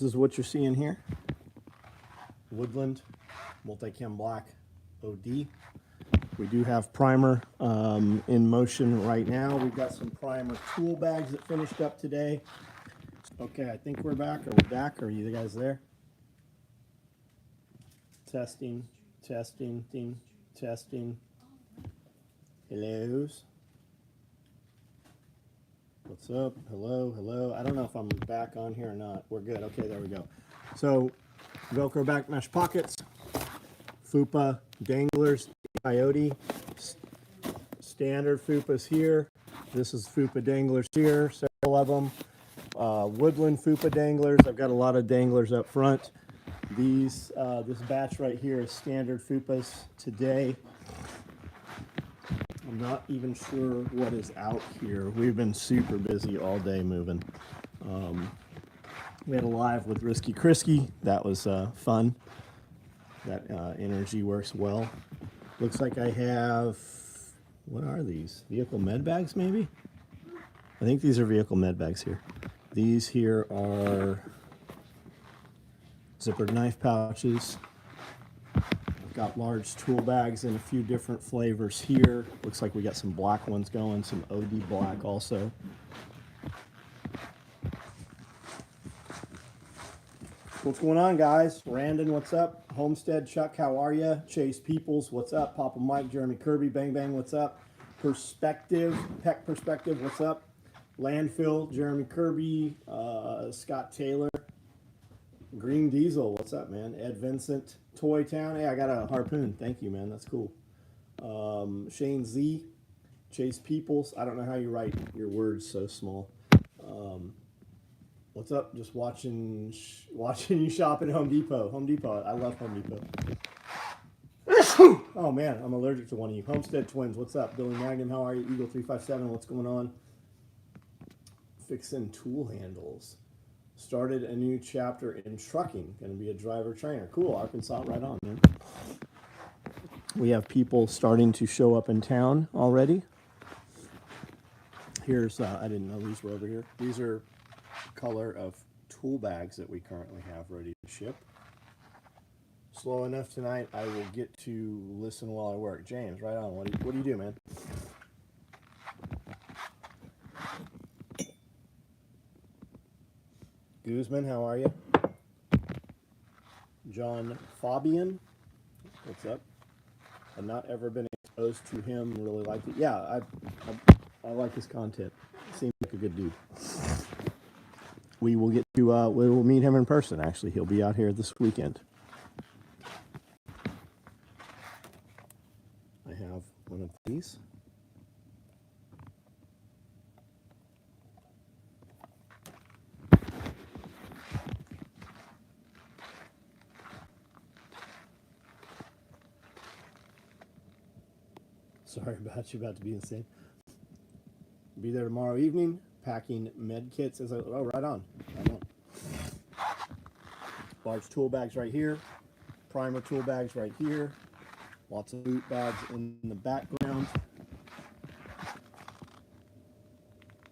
This is what you're seeing here. Woodland, multicam black OD. We do have primer in motion right now. We've got some primer tool bags that finished up today. Okay, I think we're back. Are we back? Are you guys there? Testing, testing, testing. Hellos. What's up? Hello, hello. I don't know if I'm back on here or not. We're good. Okay, there we go. So, Velcro back mesh pockets, FUPA danglers, Coyote, standard FUPAs here. This is FUPA danglers here, several of them. Woodland FUPA danglers. I've got a lot of danglers up front. These, this batch right here is standard FUPAs today. I'm not even sure what is out here. We've been super busy all day moving. We had a live with Risky Krisky. That was fun. That energy works well. Looks like I have, what are these? Vehicle med bags, maybe? I think these are vehicle med bags here. These here are zippered knife pouches. Got large tool bags in a few different flavors here. Looks like we got some black ones going, some OD black also. What's going on, guys? Randon, what's up? Homestead, Chuck, how are you? Chase Peoples, what's up? Papa Mike, Jeremy Kirby, Bang Bang, what's up? Perspective, Peck Perspective, what's up? Landfill, Jeremy Kirby, Scott Taylor. Green Diesel, what's up, man? Ed Vincent, Toy Town. Hey, I got a harpoon. Thank you, man. That's cool. Shane Z, Chase Peoples. I don't know how you write your words so small. What's up? Just watching you shop at Home Depot. Home Depot. I love Home Depot. Oh man, I'm allergic to one of you. Homestead Twins. What's up? Billy Magnum. How are you? Eagle 357. What's going on? Fixing tool handles. Started a new chapter in trucking. Going to be a driver trainer. Cool. Arkansas, right on, man. We have people starting to show up in town already. Here's, I didn't know these were over here. These are color of tool bags that we currently have ready to ship. Slow enough tonight, I will get to listen while I work. James, right on. What do you do, man? Guzman, how are you? John Fabian, what's up? I've not ever been exposed to him. Really liked it. Yeah, I like his content. Seems like a good dude. We will get to we will meet him in person. Actually, he'll be out here this weekend. I have one of these. Sorry about you about to be insane. Be there tomorrow evening, packing med kits. Oh, right on. Right on. Large tool bags right here. Primer tool bags right here. Lots of boot bags in the background.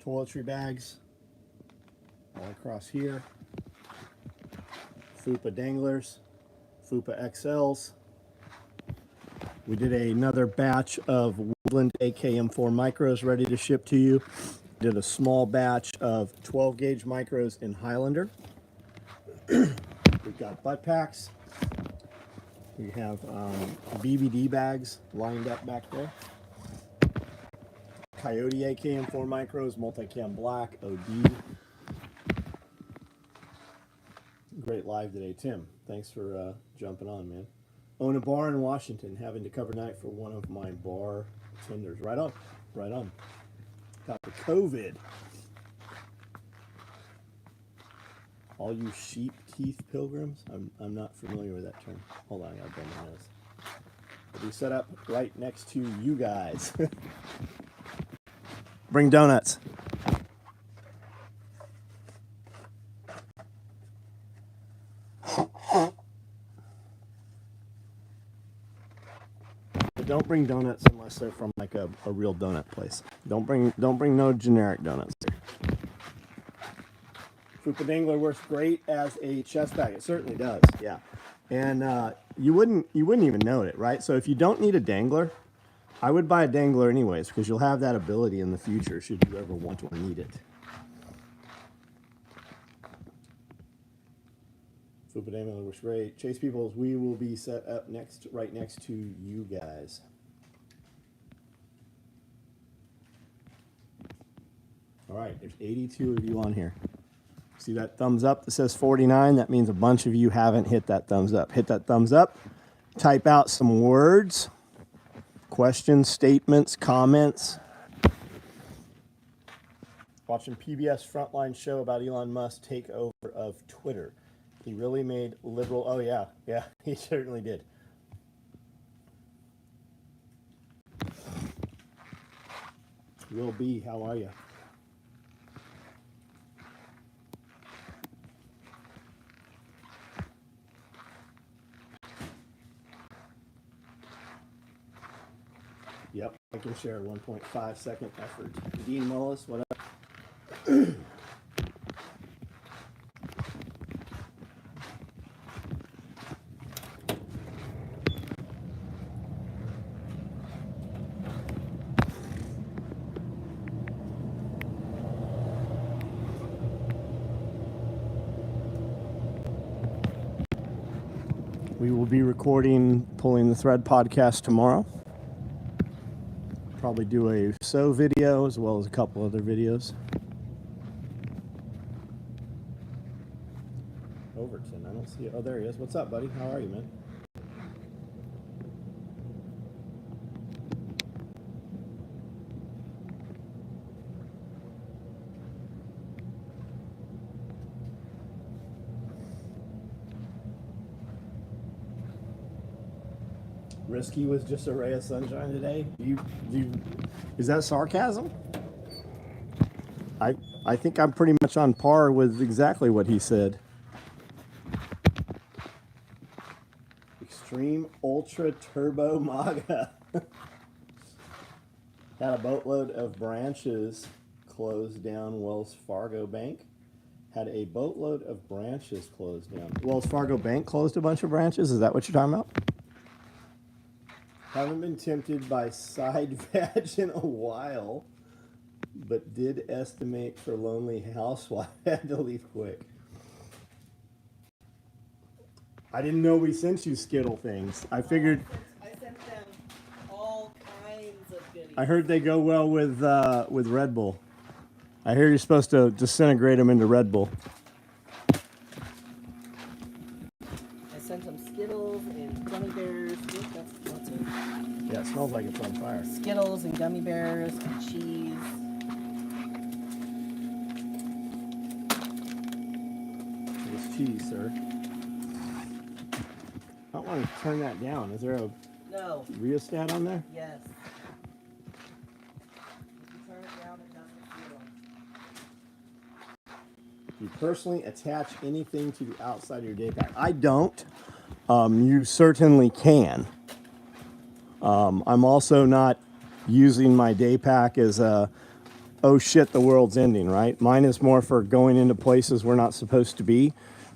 Toiletry bags all across here. FUPA danglers. FUPA XLs. We did another batch of Woodland AKM4 micros ready to ship to you. Did a small batch of 12 gauge micros in Highlander. We've got butt packs. We have BBD bags lined up back there. Coyote AKM4 micros, multicam black, OD. Great live today, Tim. Thanks for jumping on, man. Own a bar in Washington, having to cover night for one of my bar tenders. Right on, right on. Got the COVID. All you sheep teeth pilgrims? I'm not familiar with that term. Hold on, I gotta bend my nose. We'll be set up right next to you guys. Bring donuts. Don't bring donuts unless they're from like a real donut place. Don't bring no generic donuts. Fupa Dangler works great as a chest bag. It certainly does, yeah. And you wouldn't even know it, right? So if you don't need a dangler, I would buy a dangler anyways, because you'll have that ability in the future should you ever want or need it. Fupa Dangler works great. Chase Peoples, we will be set up right next to you guys. All right, there's 82 of you on here. See that thumbs up that says 49? That means a bunch of you haven't hit that thumbs up. Hit that thumbs up. Type out some words, questions, statements, comments. Watching PBS Frontline show about Elon Musk takeover of Twitter. He really made liberal. Oh, yeah. Yeah, he certainly did. Will B, how are you? Yep, I can share 1.5 second effort. Dean Mullis, what up? We will be recording Pulling the Thread podcast tomorrow. Probably do a SOE video as well as a couple other videos. Overton, I don't see it. Oh, there he is. What's up, buddy? How are you, man? Risky was just a ray of sunshine today. Is that sarcasm? I think I'm pretty much on par with exactly what he said. Extreme Ultra Turbo MAGA. Had a boatload of branches closed down Wells Fargo Bank. Had a boatload of branches closed down. Wells Fargo Bank closed a bunch of branches? Is that what you're talking about? Haven't been tempted by side vag in a while, but did estimate for lonely housewife. Had to leave quick. I didn't know we sent you Skittle things. I figured. I sent them all kinds of goodies. I heard they go well with Red Bull. I hear you're supposed to disintegrate them into Red Bull. I sent them Skittles and gummy bears. That's it. Yeah, it smells like it's on fire. Skittles and gummy bears and cheese. It's cheese, sir. I don't want to turn that down. Is there a rheostat on there? Yes. If you turn it down, it doesn't feel. Do you personally attach anything to the outside of your day pack? I don't. You certainly can. I'm also not using my day pack as a, oh shit, the world's ending, right? Mine is more for going into places we're not supposed to be,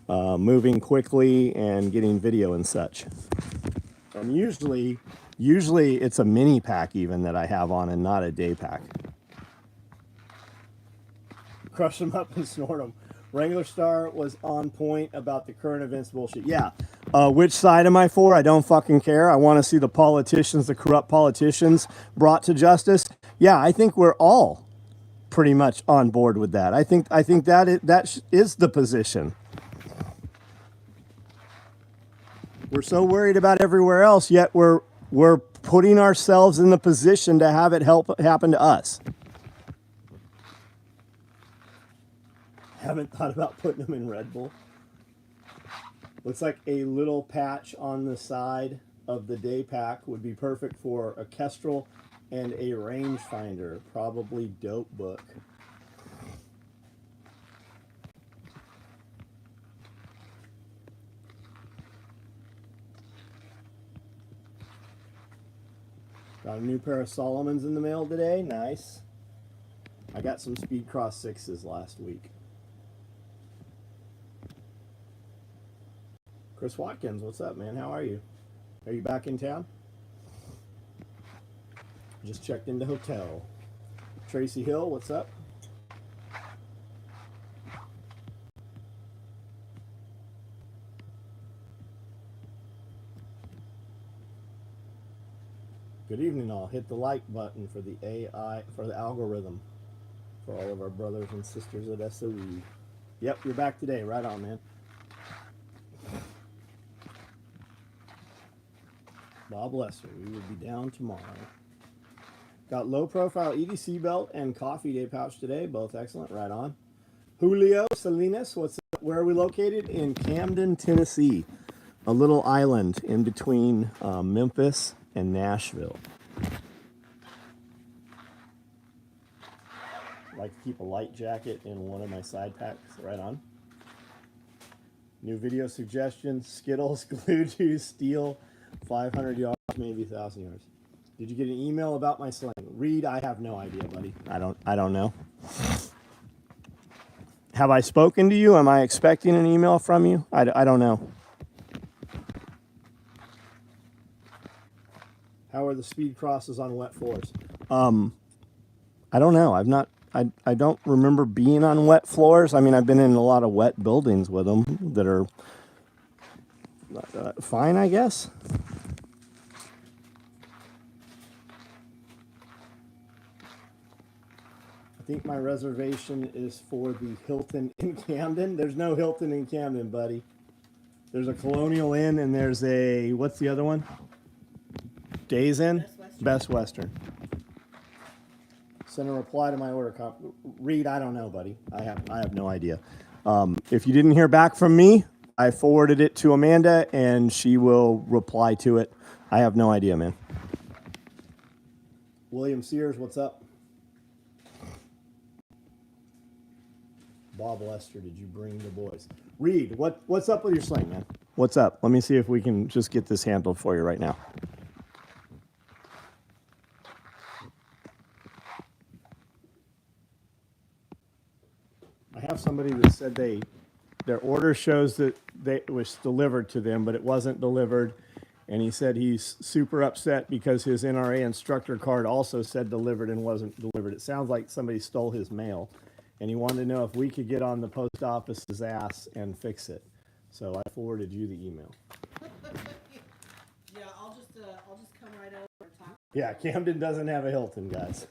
moving quickly and getting video and such. Usually it's a mini pack even that I have on and not a day pack. Crush them up and snort them. Wrangler Star was on point about the current events bullshit. Yeah. Which side am I for? I don't fucking care. I want to see the politicians, the corrupt politicians, brought to justice. Yeah, I think we're all pretty much on board with that. I think that is the position. We're so worried about everywhere else, yet we're putting ourselves in the position to have it happen to us. Haven't thought about putting them in Red Bull. Looks like a little patch on the side of the day pack would be perfect for a Kestrel and a rangefinder. Probably dope book. Got a new pair of Solomons in the mail today. Nice. I got some Speed Cross 6s last week. Chris Watkins, what's up, man? How are you? Are you back in town? Just checked into hotel. Tracy Hill, what's up? Good evening, all. Hit the like button for the AI, for the algorithm, for all of our brothers and sisters at SOE. Yep, you're back today. Right on, man. Bob Lester, we will be down tomorrow. Got low profile EDC belt and coffee day pouch today. Both excellent. Right on. Julio Salinas, where are we located? In Camden, Tennessee. A little island in between Memphis and Nashville. Like to keep a light jacket in one of my side packs. Right on. New video suggestion: Skittles, glue juice, steel, 500 yards, maybe 1,000 yards. Did you get an email about my slang? Reed, I have no idea, buddy. I don't know. Have I spoken to you? Am I expecting an email from you? I don't know. How are the speed crosses on wet floors? I don't know. I don't remember being on wet floors. I mean, I've been in a lot of wet buildings with them that are fine, I guess. I think my reservation is for the Hilton in Camden. There's no Hilton in Camden, buddy. There's a Colonial Inn and there's a, what's the other one? Days Inn? Best Western. Send a reply to my order. Reed, I don't know, buddy. I have no idea. If you didn't hear back from me, I forwarded it to Amanda and she will reply to it. I have no idea, man. William Sears, what's up? Bob Lester, did you bring the boys? Reed, what's up with your sling, man? What's up? Let me see if we can just get this handled for you right now. I have somebody that said their order shows that it was delivered to them, but it wasn't delivered. And he said he's super upset because his NRA instructor card also said delivered and wasn't delivered. It sounds like somebody stole his mail. And he wanted to know if we could get on the post office's ass and fix it. So I forwarded you the email. Yeah, I'll just come right over and talk. Yeah, Camden doesn't have a Hilton, guys.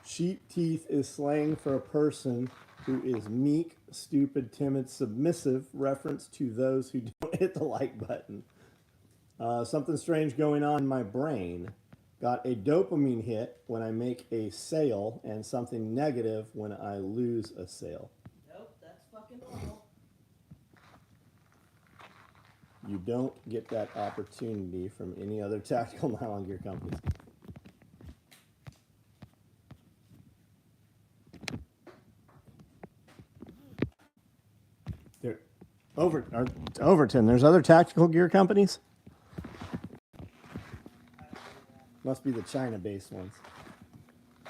Sheep teeth is slang for a person who is meek, stupid, timid, submissive, reference to those who don't hit the like button. Something strange going on in my brain. Got a dopamine hit when I make a sale and something negative when I lose a sale. Nope, that's fucking normal. You don't get that opportunity from any other tactical nylon gear companies. There, Overton, there's other tactical gear companies? Must be the China-based ones.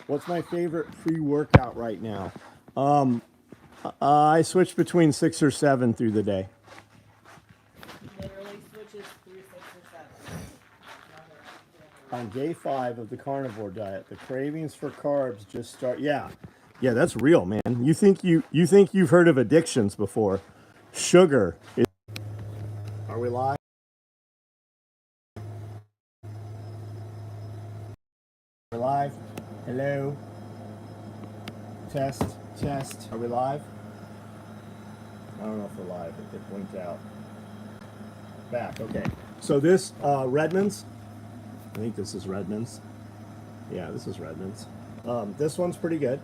What's my favorite pre-workout right now? I switch between 6 or 7 through the day. Literally switches through 6 or 7. On day 5 of the carnivore diet, the cravings for carbs just start. Yeah, that's real, man. You think you've heard of addictions before? Sugar. Are we live? We're live. Hello. Test. Are we live? I don't know if we're live. It blinked out. Back. Okay. So this Redmond's. I think this is Redmond's. Yeah, this is Redmond's. This one's pretty good.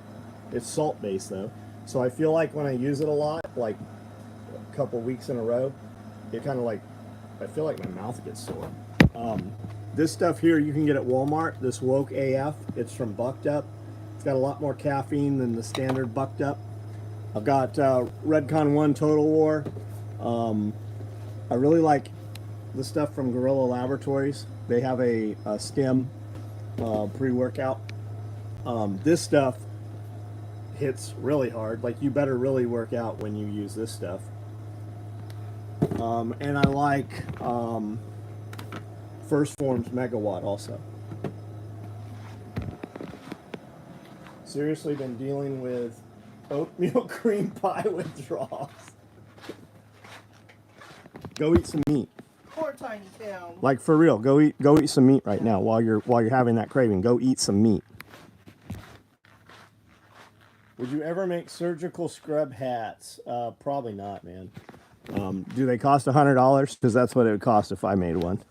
It's salt based though, so I feel like when I use it a lot, like a couple weeks in a row, it kind of like I feel like my mouth gets sore. This stuff here you can get at Walmart, this Woke AF, it's from Bucked Up. It's got a lot more caffeine than the standard Bucked Up. I've got Redcon 1 Total War. I really like the stuff from Gorilla Laboratories. They have a stem pre-workout. This stuff hits really hard. Like, you better really work out when you use this stuff. And I like First Form's Megawatt also. Seriously been dealing with oatmeal cream pie withdrawals. Go eat some meat. Poor tiny town. Like for real, go eat some meat right now while you're having that craving. Go eat some meat. Would you ever make surgical scrub hats? Probably not, man. Do they cost $100? Because that's what it would cost if I made one.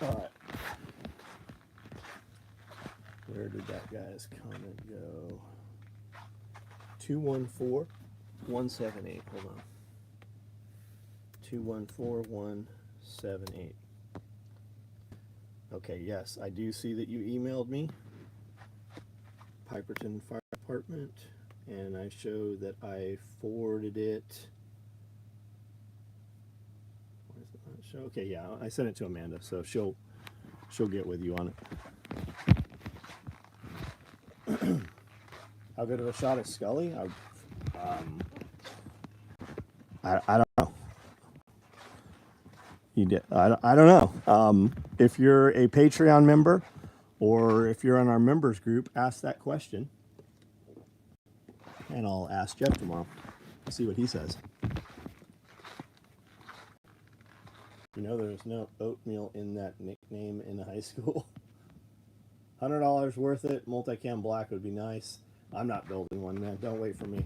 All right. Where did that guy's comment go? 214-178. Hold on. 214-178. Okay, yes, I do see that you emailed me. Piperton Fire Department, and I show that I forwarded it. Why does it not show? Okay, yeah, I sent it to Amanda, so she'll get with you on it. How good of a shot at Scully? I don't know. You did. I don't know. If you're a Patreon member, or if you're on our members group, ask that question. And I'll ask Jeff tomorrow. See what he says. You know there's no oatmeal in that nickname in high school. $100 worth it. Multicam black would be nice. I'm not building one, man. Don't wait for me.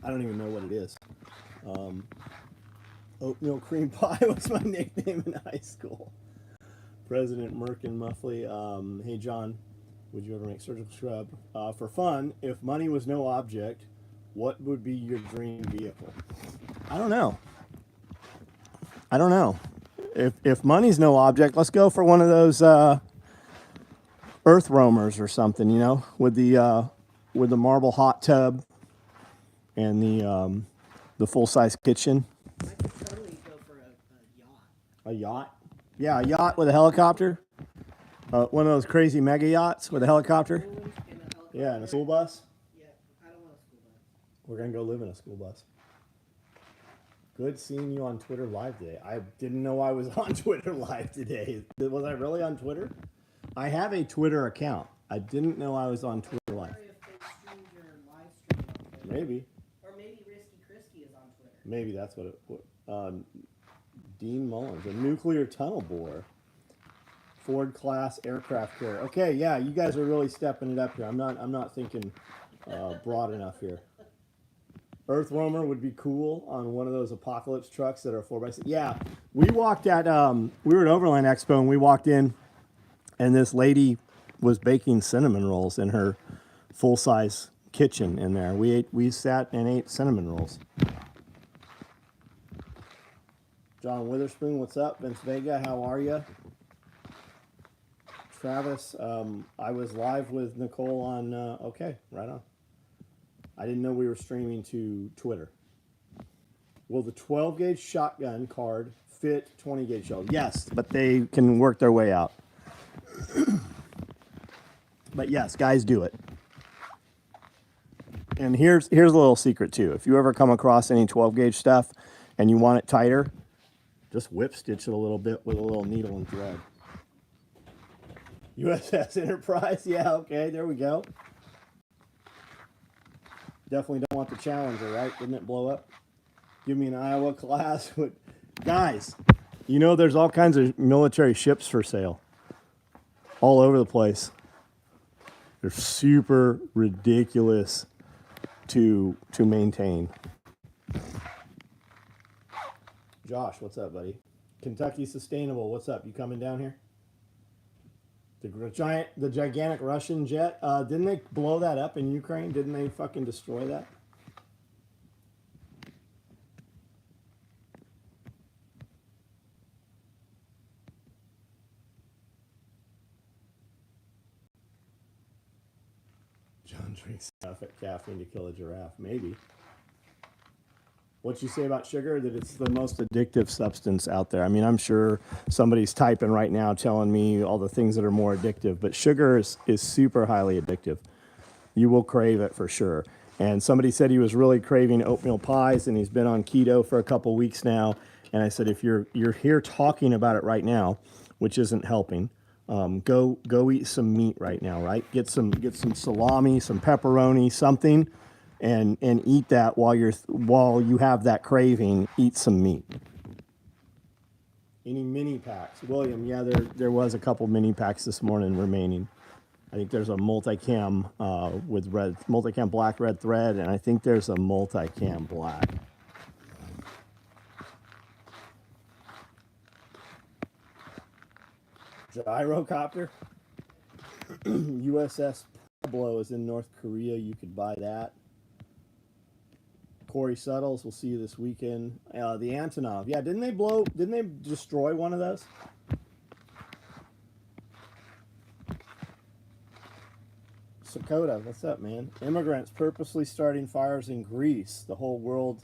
I don't even know what it is. Oatmeal cream pie was my nickname in high school. President Merkin Muffley. Hey, John, would you ever make surgical scrub? For fun, if money was no object, what would be your dream vehicle? I don't know. If money's no object, let's go for one of those earth roamers or something, you know, with the marble hot tub and the full-size kitchen. I could totally go for a yacht. A yacht? Yeah, a yacht with a helicopter. One of those crazy mega yachts with a helicopter. Yeah, and a school bus. Yeah, I don't want a school bus. We're going to go live in a school bus. Good seeing you on Twitter Live today. I didn't know I was on Twitter Live today. Was I really on Twitter? I have a Twitter account. I didn't know I was on Twitter Live. If they streamed your live stream on Twitter. Maybe. Or maybe Risky Christie is on Twitter. Maybe that's what it was. Dean Mullins, a nuclear tunnel borer. Ford class aircraft carrier. Okay, yeah, you guys are really stepping it up here. I'm not thinking broad enough here. Earth Roamer would be cool on one of those apocalypse trucks that are 4x6. Yeah, we walked at we were at Overland Expo and we walked in, and this lady was baking cinnamon rolls in her full-size kitchen in there. We sat and ate cinnamon rolls. John Witherspoon, what's up? Vince Vega, how are you? Travis, I was live with Nicole on, okay, right on. I didn't know we were streaming to Twitter. Will the 12-gauge shotgun card fit 20-gauge shells? Yes, but they can work their way out. But yes, guys do it. And here's a little secret too. If you ever come across any 12-gauge stuff and you want it tighter, just whip stitch it a little bit with a little needle and thread. USS Enterprise, yeah, okay, there we go. Definitely don't want the Challenger, right? Didn't it blow up? Give me an Iowa class. Guys, you know there's all kinds of military ships for sale all over the place. They're super ridiculous to maintain. Josh, what's up, buddy? Kentucky Sustainable, what's up? You coming down here? The gigantic Russian jet. Didn't they blow that up in Ukraine? Didn't they fucking destroy that? John drinks caffeine to kill a giraffe. Maybe. What you say about sugar? That it's the most addictive substance out there. I mean, I'm sure somebody's typing right now telling me all the things that are more addictive, but sugar is super highly addictive. You will crave it for sure. And somebody said he was really craving oatmeal pies, and he's been on keto for a couple weeks now. And I said, if you're here talking about it right now, which isn't helping, go eat some meat right now, right? Get some salami, some pepperoni, something, and eat that while you have that craving. Eat some meat. Any mini packs, William? Yeah, there was a couple mini packs this morning remaining. I think there's a multicam with multicam black red thread, and I think there's a multicam black. Gyrocopter. USS Pueblo is in North Korea. You could buy that. Corey Suttles, we'll see you this weekend. The Antonov. Yeah, didn't they destroy one of those? Sakota, what's up, man? Immigrants purposely starting fires in Greece. The whole world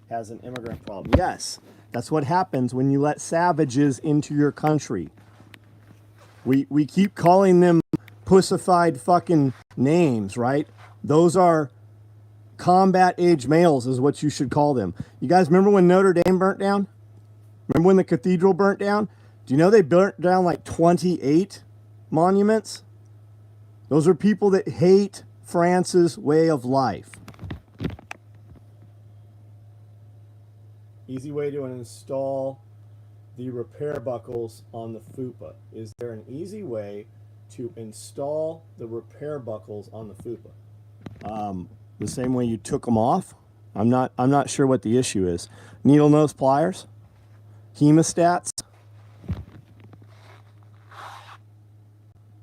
has an immigrant problem. Yes, that's what happens when you let savages into your country. We keep calling them pussified fucking names, right? Those are combat age males is what you should call them. You guys remember when Notre Dame burnt down? Remember when the cathedral burnt down? Do you know they burnt down like 28 monuments? Those are people that hate France's way of life. Easy way to install the repair buckles on the FUPA. Is there an easy way to install the repair buckles on the FUPA? The same way you took them off. I'm not sure what the issue is. Needle nose pliers, hemostats.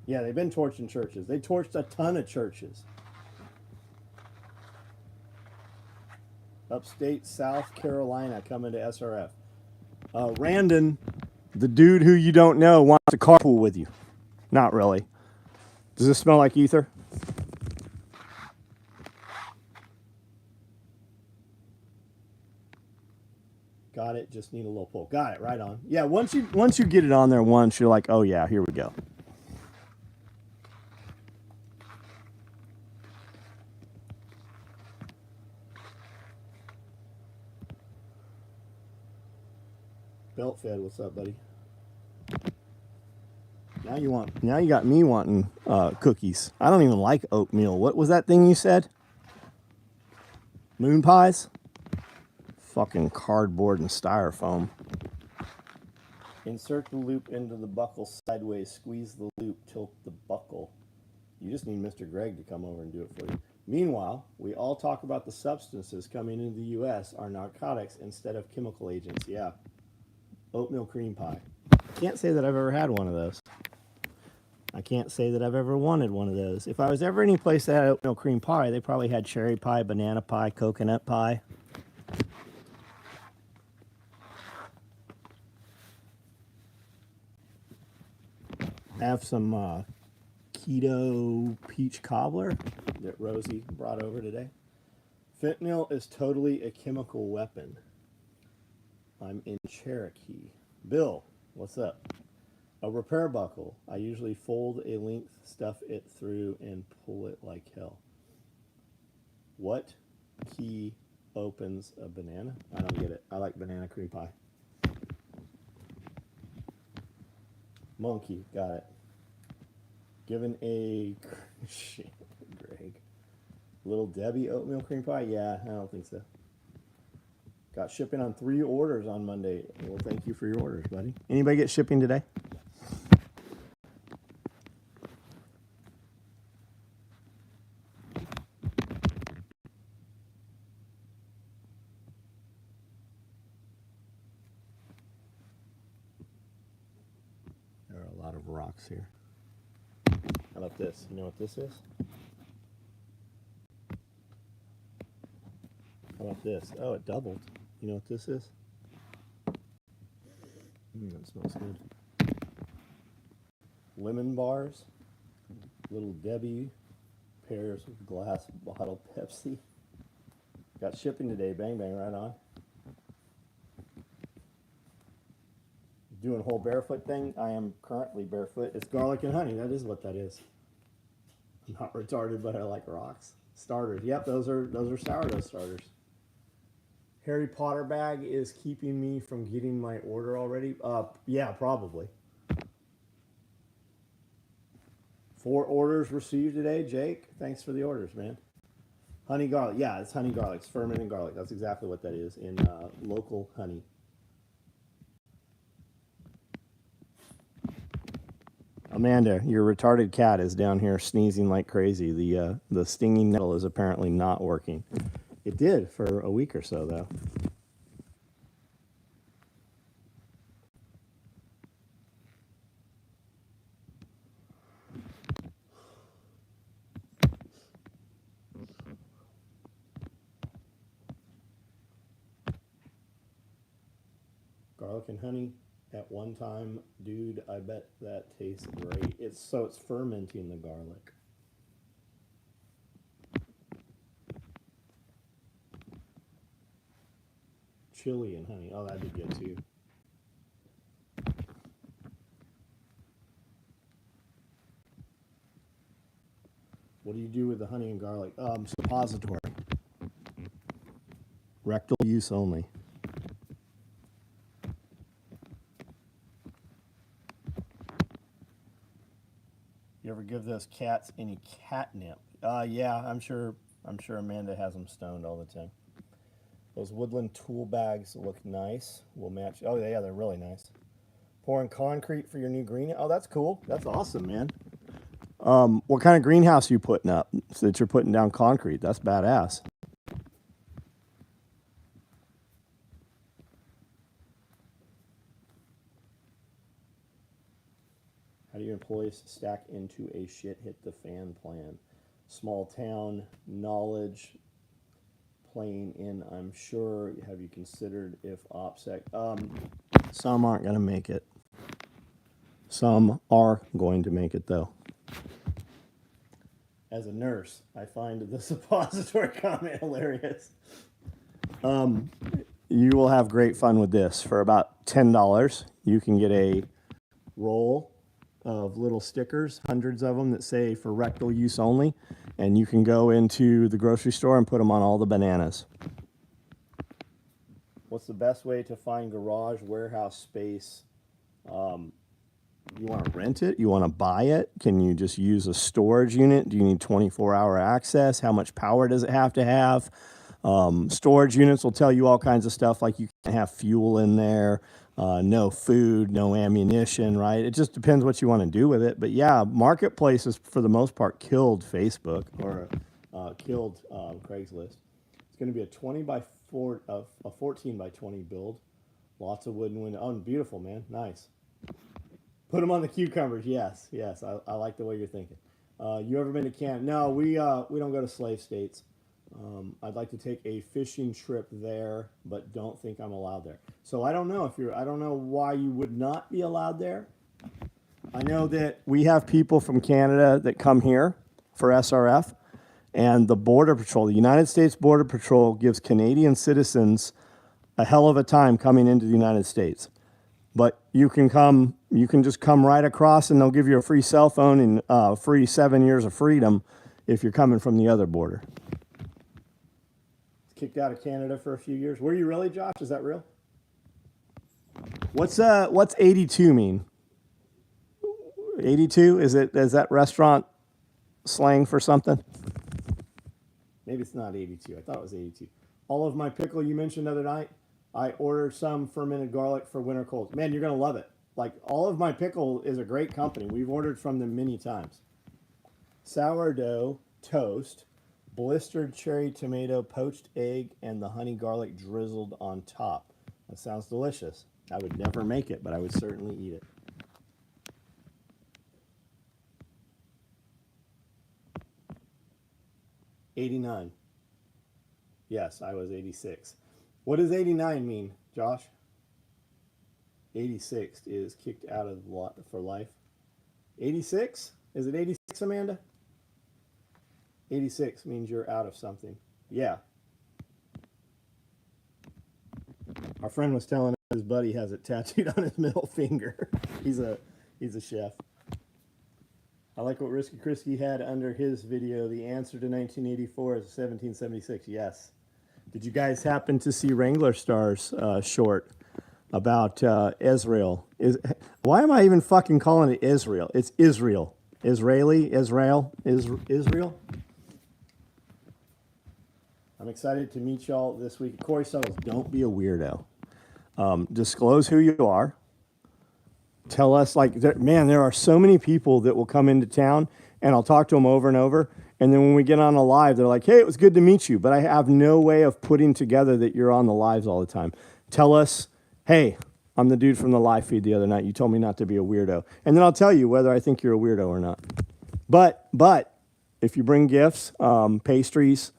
Yeah, they've been torching churches. They torched a ton of churches. Upstate South Carolina coming to SRF. Randon, the dude who you don't know, wants to carpool with you. Not really. Does this smell like ether? Got it. Just need a little pull. Got it. Right on. Yeah. Once you get it on there once, you're like, oh yeah, here we go. Belt fed. What's up, buddy? Now you got me wanting cookies. I don't even like oatmeal. What was that thing you said? Moon pies? Fucking cardboard and styrofoam. Insert the loop into the buckle sideways. Squeeze the loop. Tilt the buckle. You just need Mr. Greg to come over and do it for you. Meanwhile, we all talk about the substances coming into the U.S. are narcotics instead of chemical agents. Yeah. Oatmeal cream pie. Can't say that I've ever had one of those. I can't say that I've ever wanted one of those. If I was ever any place that had oatmeal cream pie, they probably had cherry pie, banana pie, coconut pie. I have some keto peach cobbler that Rosie brought over today. Fentanyl is totally a chemical weapon. I'm in Cherokee. Bill, what's up? A repair buckle. I usually fold a length, stuff it through, and pull it like hell. What key opens a banana? I don't get it. I like banana cream pie. Monkey, got it. Given a shit, Greg. Little Debbie oatmeal cream pie? Yeah, I don't think so. Got shipping on 3 orders on Monday. Well, thank you for your orders, buddy. Anybody get shipping today? There are a lot of rocks here. How about this? You know what this is? How about this? Oh, it doubled. You know what this is? That smells good. Lemon bars. Little Debbie pairs with glass bottle Pepsi. Got shipping today. Bang, bang, right on. Doing a whole barefoot thing. I am currently barefoot. It's garlic and honey. That is what that is. I'm not retarded, but I like rocks. Starters. Yep, those are sourdough starters. Harry Potter bag is keeping me from getting my order already. Yeah, probably. 4 orders received today, Jake. Thanks for the orders, man. Honey garlic. Yeah, it's honey garlic. It's fermented garlic. That's exactly what that is in local honey. Amanda, your retarded cat is down here sneezing like crazy. The stinging nettle is apparently not working. It did for a week or so, though. Garlic and honey at one time, dude. I bet that tastes great. It's fermenting the garlic. Chili and honey. Oh, that'd be good too. What do you do with the honey and garlic? Suppository. Rectal use only. You ever give those cats any catnip? Yeah, I'm sure Amanda has them stoned all the time. Those woodland tool bags look nice. We'll match. Oh yeah, they're really nice. Pouring concrete for your new green. Oh, that's cool. That's awesome, man. What kind of greenhouse are you putting up so that you're putting down concrete? That's badass. How do your employees stack into a shit hit the fan plan? Small town knowledge playing in, I'm sure. Have you considered if OPSEC? Some aren't going to make it. Some are going to make it, though. As a nurse, I find the suppository comment hilarious. You will have great fun with this. For about $10, you can get a roll of little stickers, hundreds of them that say for rectal use only, and you can go into the grocery store and put them on all the bananas. What's the best way to find garage warehouse space? You want to rent it? You want to buy it? Can you just use a storage unit? Do you need 24-hour access? How much power does it have to have? Storage units will tell you all kinds of stuff, like you can have fuel in there, no food, no ammunition, right? It just depends what you want to do with it. But yeah, marketplaces for the most part killed Facebook or killed Craigslist. It's going to be a 14 by 20 build. Lots of wood and window. Oh, beautiful, man. Nice. Put them on the cucumbers. Yes. I like the way you're thinking. You ever been to Canada? No, we don't go to slave states. I'd like to take a fishing trip there, but don't think I'm allowed there. So I don't know I don't know why you would not be allowed there. I know that we have people from Canada that come here for SRF, and the Border Patrol, the United States Border Patrol, gives Canadian citizens a hell of a time coming into the United States. But you can just come right across, and they'll give you a free cell phone and free 7 years of freedom if you're coming from the other border. Kicked out of Canada for a few years. Were you really, Josh? Is that real? What's 82 mean? 82? Is that restaurant slang for something? Maybe it's not 82. I thought it was 82. All of my pickle you mentioned the other night, I ordered some fermented garlic for winter colds. Man, you're going to love it. Like, all of my pickle is a great company. We've ordered from them many times. Sourdough toast, blistered cherry tomato, poached egg, and the honey garlic drizzled on top. That sounds delicious. I would never make it, but I would certainly eat it. '89. Yes, I was 86. What does 89 mean, Josh? 86 is kicked out of for life. 86? Is it 86, Amanda? 86 means you're out of something. Yeah. Our friend was telling us his buddy has it tattooed on his middle finger. He's a chef. I like what Risky Krisky had under his video. The answer to 1984 is 1776. Yes. Did you guys happen to see Wrangler Star's short about Israel? Why am I even fucking calling it Israel? It's Israel. Israel. I'm excited to meet y'all this week. Corey Suttles, don't be a weirdo. Disclose who you are. Tell us, man, there are so many people that will come into town, and I'll talk to them over and over. And then when we get on a live, they're like, hey, it was good to meet you. But I have no way of putting together that you're on the lives all the time. Tell us, hey, I'm the dude from the live feed the other night. You told me not to be a weirdo. And then I'll tell you whether I think you're a weirdo or not. But if you bring gifts, pastries,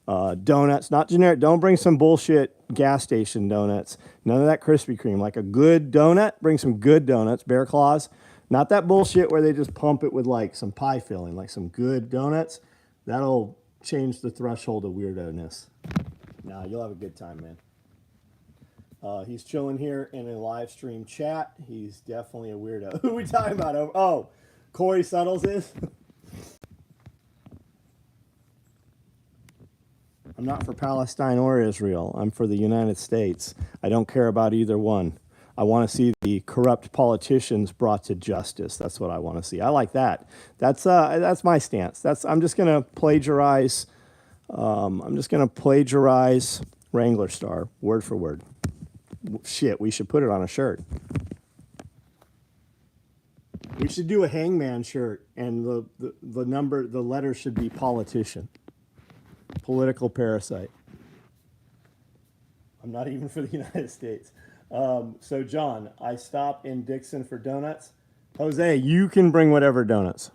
donuts, not generic, don't bring some bullshit gas station donuts. None of that Krispy Kreme. Like a good donut, bring some good donuts, Bear Claws. Not that bullshit where they just pump it with like some pie filling, like some good donuts. That'll change the threshold of weirdo-ness. Nah, you'll have a good time, man. He's chilling here in a live stream chat. He's definitely a weirdo. Who are we talking about? Oh, Corey Suttles is? I'm not for Palestine or Israel. I'm for the United States. I don't care about either one. I want to see the corrupt politicians brought to justice. That's what I want to see. I like that. That's my stance. I'm just gonna plagiarize. Wrangler Star word for word. Shit, we should put it on a shirt. We should do a hangman shirt, and the letter should be politician. Political parasite. I'm not even for the United States. So John, I stop in Dixon for donuts. Jose, you can bring whatever donuts.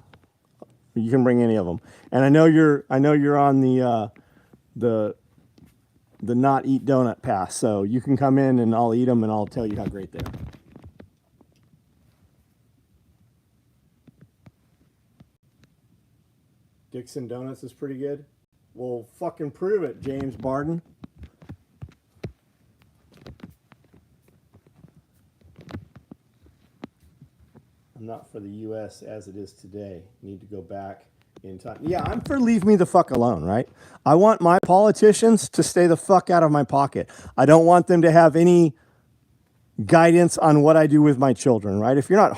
You can bring any of them. And I know you're on the not eat donut pass. So you can come in and I'll eat them and I'll tell you how great they are. Dixon Donuts is pretty good. Well, fucking prove it, James Barden. I'm not for the U.S. as it is today. Need to go back in time. Yeah, I'm for leave me the fuck alone, right? I want my politicians to stay the fuck out of my pocket. I don't want them to have any guidance on what I do with my children, right? If you're not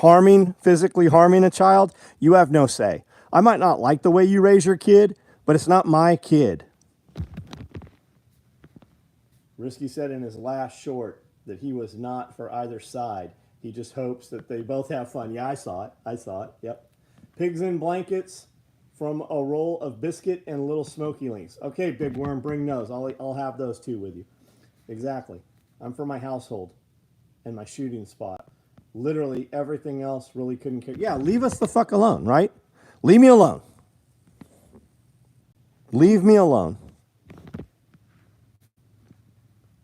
physically harming a child, you have no say. I might not like the way you raise your kid, but it's not my kid. Risky said in his last short that he was not for either side. He just hopes that they both have fun. Yeah, I saw it. Yep. Pigs in blankets from a roll of biscuit and little smoky links. Okay, Big Worm, bring those. I'll have those too with you. Exactly. I'm for my household and my shooting spot. Literally everything else really couldn't care. Yeah, leave us the fuck alone, right? Leave me alone. Leave me alone.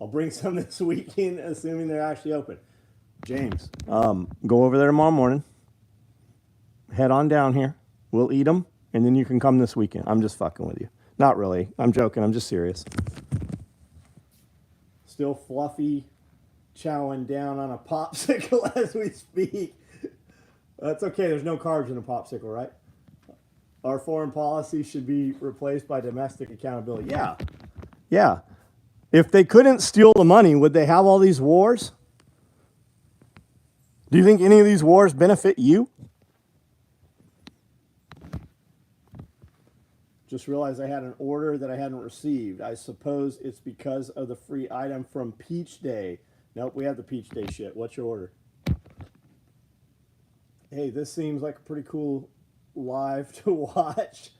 I'll bring some this weekend, assuming they're actually open. James, go over there tomorrow morning. Head on down here. We'll eat them, and then you can come this weekend. I'm just fucking with you. Not really. I'm joking. I'm just serious. Still fluffy, chowing down on a popsicle as we speak. That's okay. There's no carbs in a popsicle, right? Our foreign policy should be replaced by domestic accountability. Yeah. If they couldn't steal the money, would they have all these wars? Do you think any of these wars benefit you? Just realized I had an order that I hadn't received. I suppose it's because of the free item from Peach Day. Nope, we have the Peach Day shit. What's your order? Hey, this seems like a pretty cool live to watch.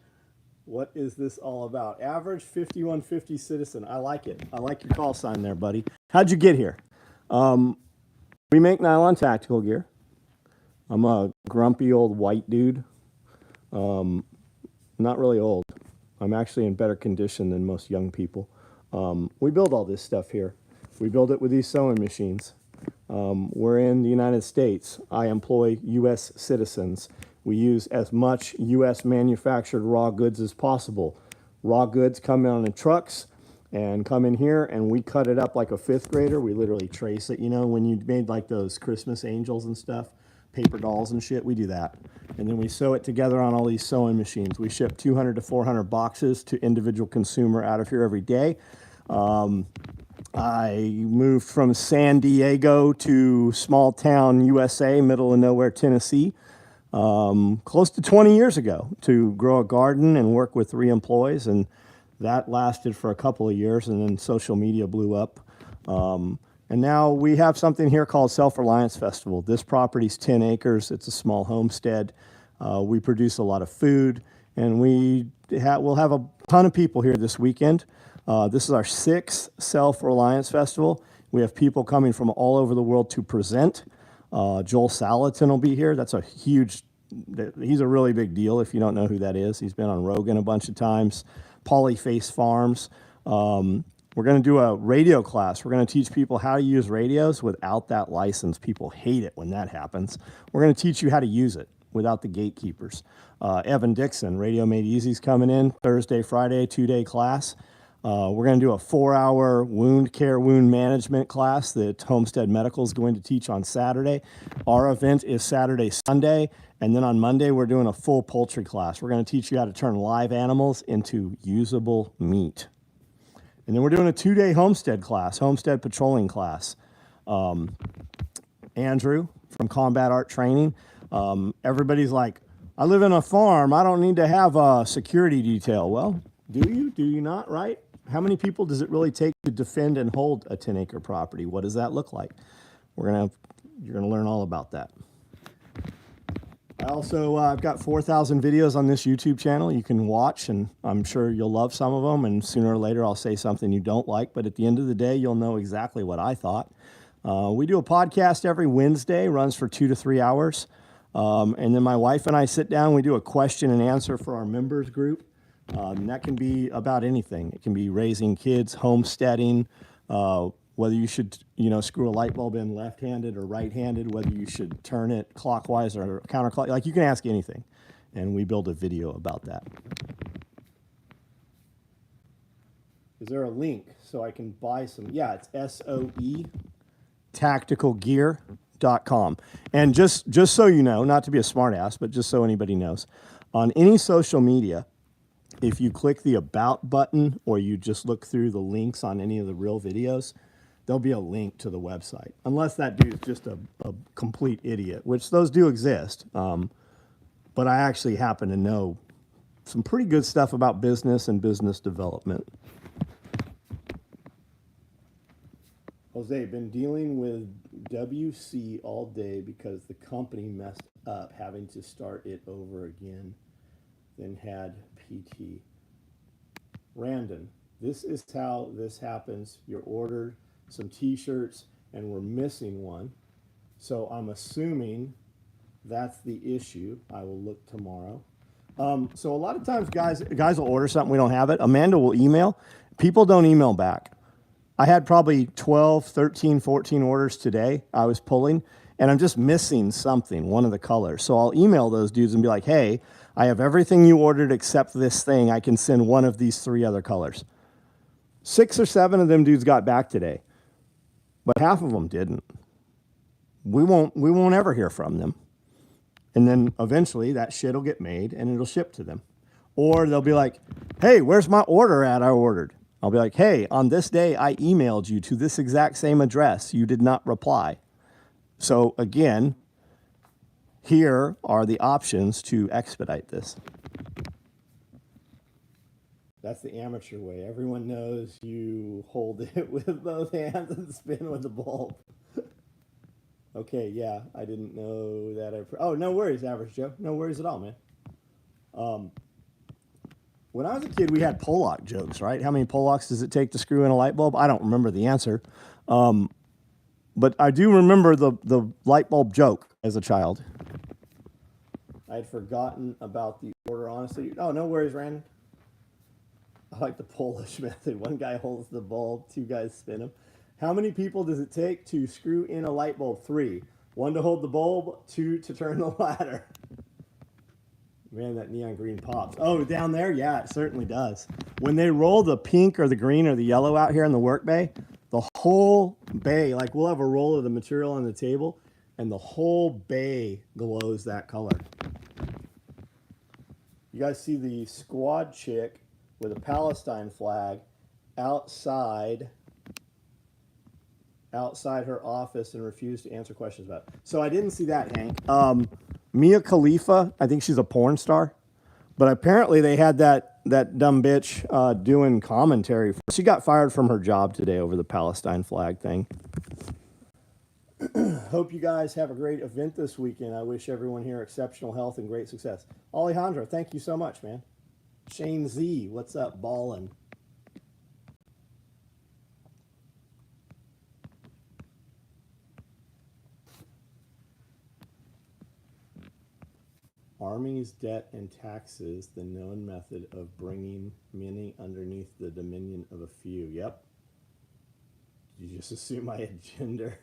What is this all about? Average 5150 citizen. I like it. I like your call sign there, buddy. How'd you get here? We make nylon tactical gear. I'm a grumpy old white dude. Not really old. I'm actually in better condition than most young people. We build all this stuff here. We build it with these sewing machines. We're in the United States. I employ U.S. citizens. We use as much U.S. manufactured raw goods as possible. Raw goods come in on the trucks and come in here, and we cut it up like a fifth grader. We literally trace it. You know, when you made like those Christmas angels and stuff, paper dolls and shit. We do that. And then we sew it together on all these sewing machines. We ship 200 to 400 boxes to individual consumer out of here every day. I moved from San Diego to small town USA, middle of nowhere, Tennessee, close to 20 years ago to grow a garden and work with 3 employees. And that lasted for a couple of years, and then social media blew up. And now we have something here called Self-Reliance Festival. This property's 10 acres. It's a small homestead. We produce a lot of food, and we'll have a ton of people here this weekend. This is our 6th Self-Reliance Festival. We have people coming from all over the world to present. Joel Salatin will be here. He's a really big deal if you don't know who that is. He's been on Rogan a bunch of times. Polyface Farms. We're going to do a radio class. We're going to teach people how to use radios without that license. People hate it when that happens. We're going to teach you how to use it without the gatekeepers. Evan Dixon, Radio Made Easy's coming in Thursday, Friday, 2-day class. We're going to do a 4-hour wound care, wound management class that Homestead Medical is going to teach on Saturday. Our event is Saturday, Sunday, and then on Monday we're doing a full poultry class. We're going to teach you how to turn live animals into usable meat. And then we're doing a 2-day homestead class, homestead patrolling class. Andrew from Combat Art Training. Everybody's like, I live in a farm. I don't need to have a security detail. Well, do you? Do you not, right? How many people does it really take to defend and hold a 10-acre property? What does that look like? You're going to learn all about that. I've got 4,000 videos on this YouTube channel you can watch, and I'm sure you'll love some of them, and sooner or later I'll say something you don't like, but at the end of the day, you'll know exactly what I thought. We do a podcast every Wednesday, runs for 2 to 3 hours, and then my wife and I sit down, we do a question and answer for our members group, and that can be about anything. It can be raising kids, homesteading, whether you should, screw a light bulb in left-handed or right-handed, whether you should turn it clockwise or counterclockwise. Like, you can ask anything, and we build a video about that. Is there a link so I can buy some? Yeah, it's SOE, tacticalgear.com. And just so you know, not to be a smartass, but just so anybody knows, on any social media, if you click the About button or you just look through the links on any of the real videos, there'll be a link to the website. Unless that dude's just a complete idiot, which those do exist. But I actually happen to know some pretty good stuff about business and business development. Jose, been dealing with WC all day because the company messed up, having to start it over again, then had PT. Randon, this is how this happens. You're ordered some t-shirts and we're missing one. So I'm assuming that's the issue. I will look tomorrow. So a lot of times guys will order something, we don't have it. Amanda will email. People don't email back. I had probably 12, 13, 14 orders today I was pulling, and I'm just missing something, one of the colors. So I'll email those dudes and be like, hey, I have everything you ordered except this thing. I can send one of these 3 other colors. 6 or 7 of them dudes got back today, but half of them didn't. We won't ever hear from them. And then eventually that shit will get made and it'll ship to them. Or they'll be like, hey, where's my order at I ordered? I'll be like, hey, on this day I emailed you to this exact same address. You did not reply. So again, here are the options to expedite this. That's the amateur way. Everyone knows you hold it with both hands and spin with the bulb. Okay, yeah, I didn't know that. Oh, no worries, Average Joe. No worries at all, man. When I was a kid, we had Pollock jokes, right? How many Pollocks does it take to screw in a light bulb? I don't remember the answer. But I do remember the light bulb joke as a child. I had forgotten about the order, honestly. Oh, no worries, Randon. I like the Polish method. One guy holds the bulb, 2 guys spin him. How many people does it take to screw in a light bulb? 3. 1 to hold the bulb, 2 to turn the ladder. Man, that neon green pops. Oh, down there? Yeah, it certainly does. When they roll the pink or the green or the yellow out here in the work bay, the whole bay, like we'll have a roll of the material on the table, and the whole bay glows that color. You guys see the squad chick with a Palestine flag outside her office and refused to answer questions about it. So I didn't see that, Hank. Mia Khalifa, I think she's a porn star, but apparently they had that dumb bitch doing commentary. She got fired from her job today over the Palestine flag thing. Hope you guys have a great event this weekend. I wish everyone here exceptional health and great success. Alejandro, thank you so much, man. Shane Z, what's up, ballin'? Armies, debt, and taxes, the known method of bringing many underneath the dominion of a few. Yep. Did you just assume I had gender?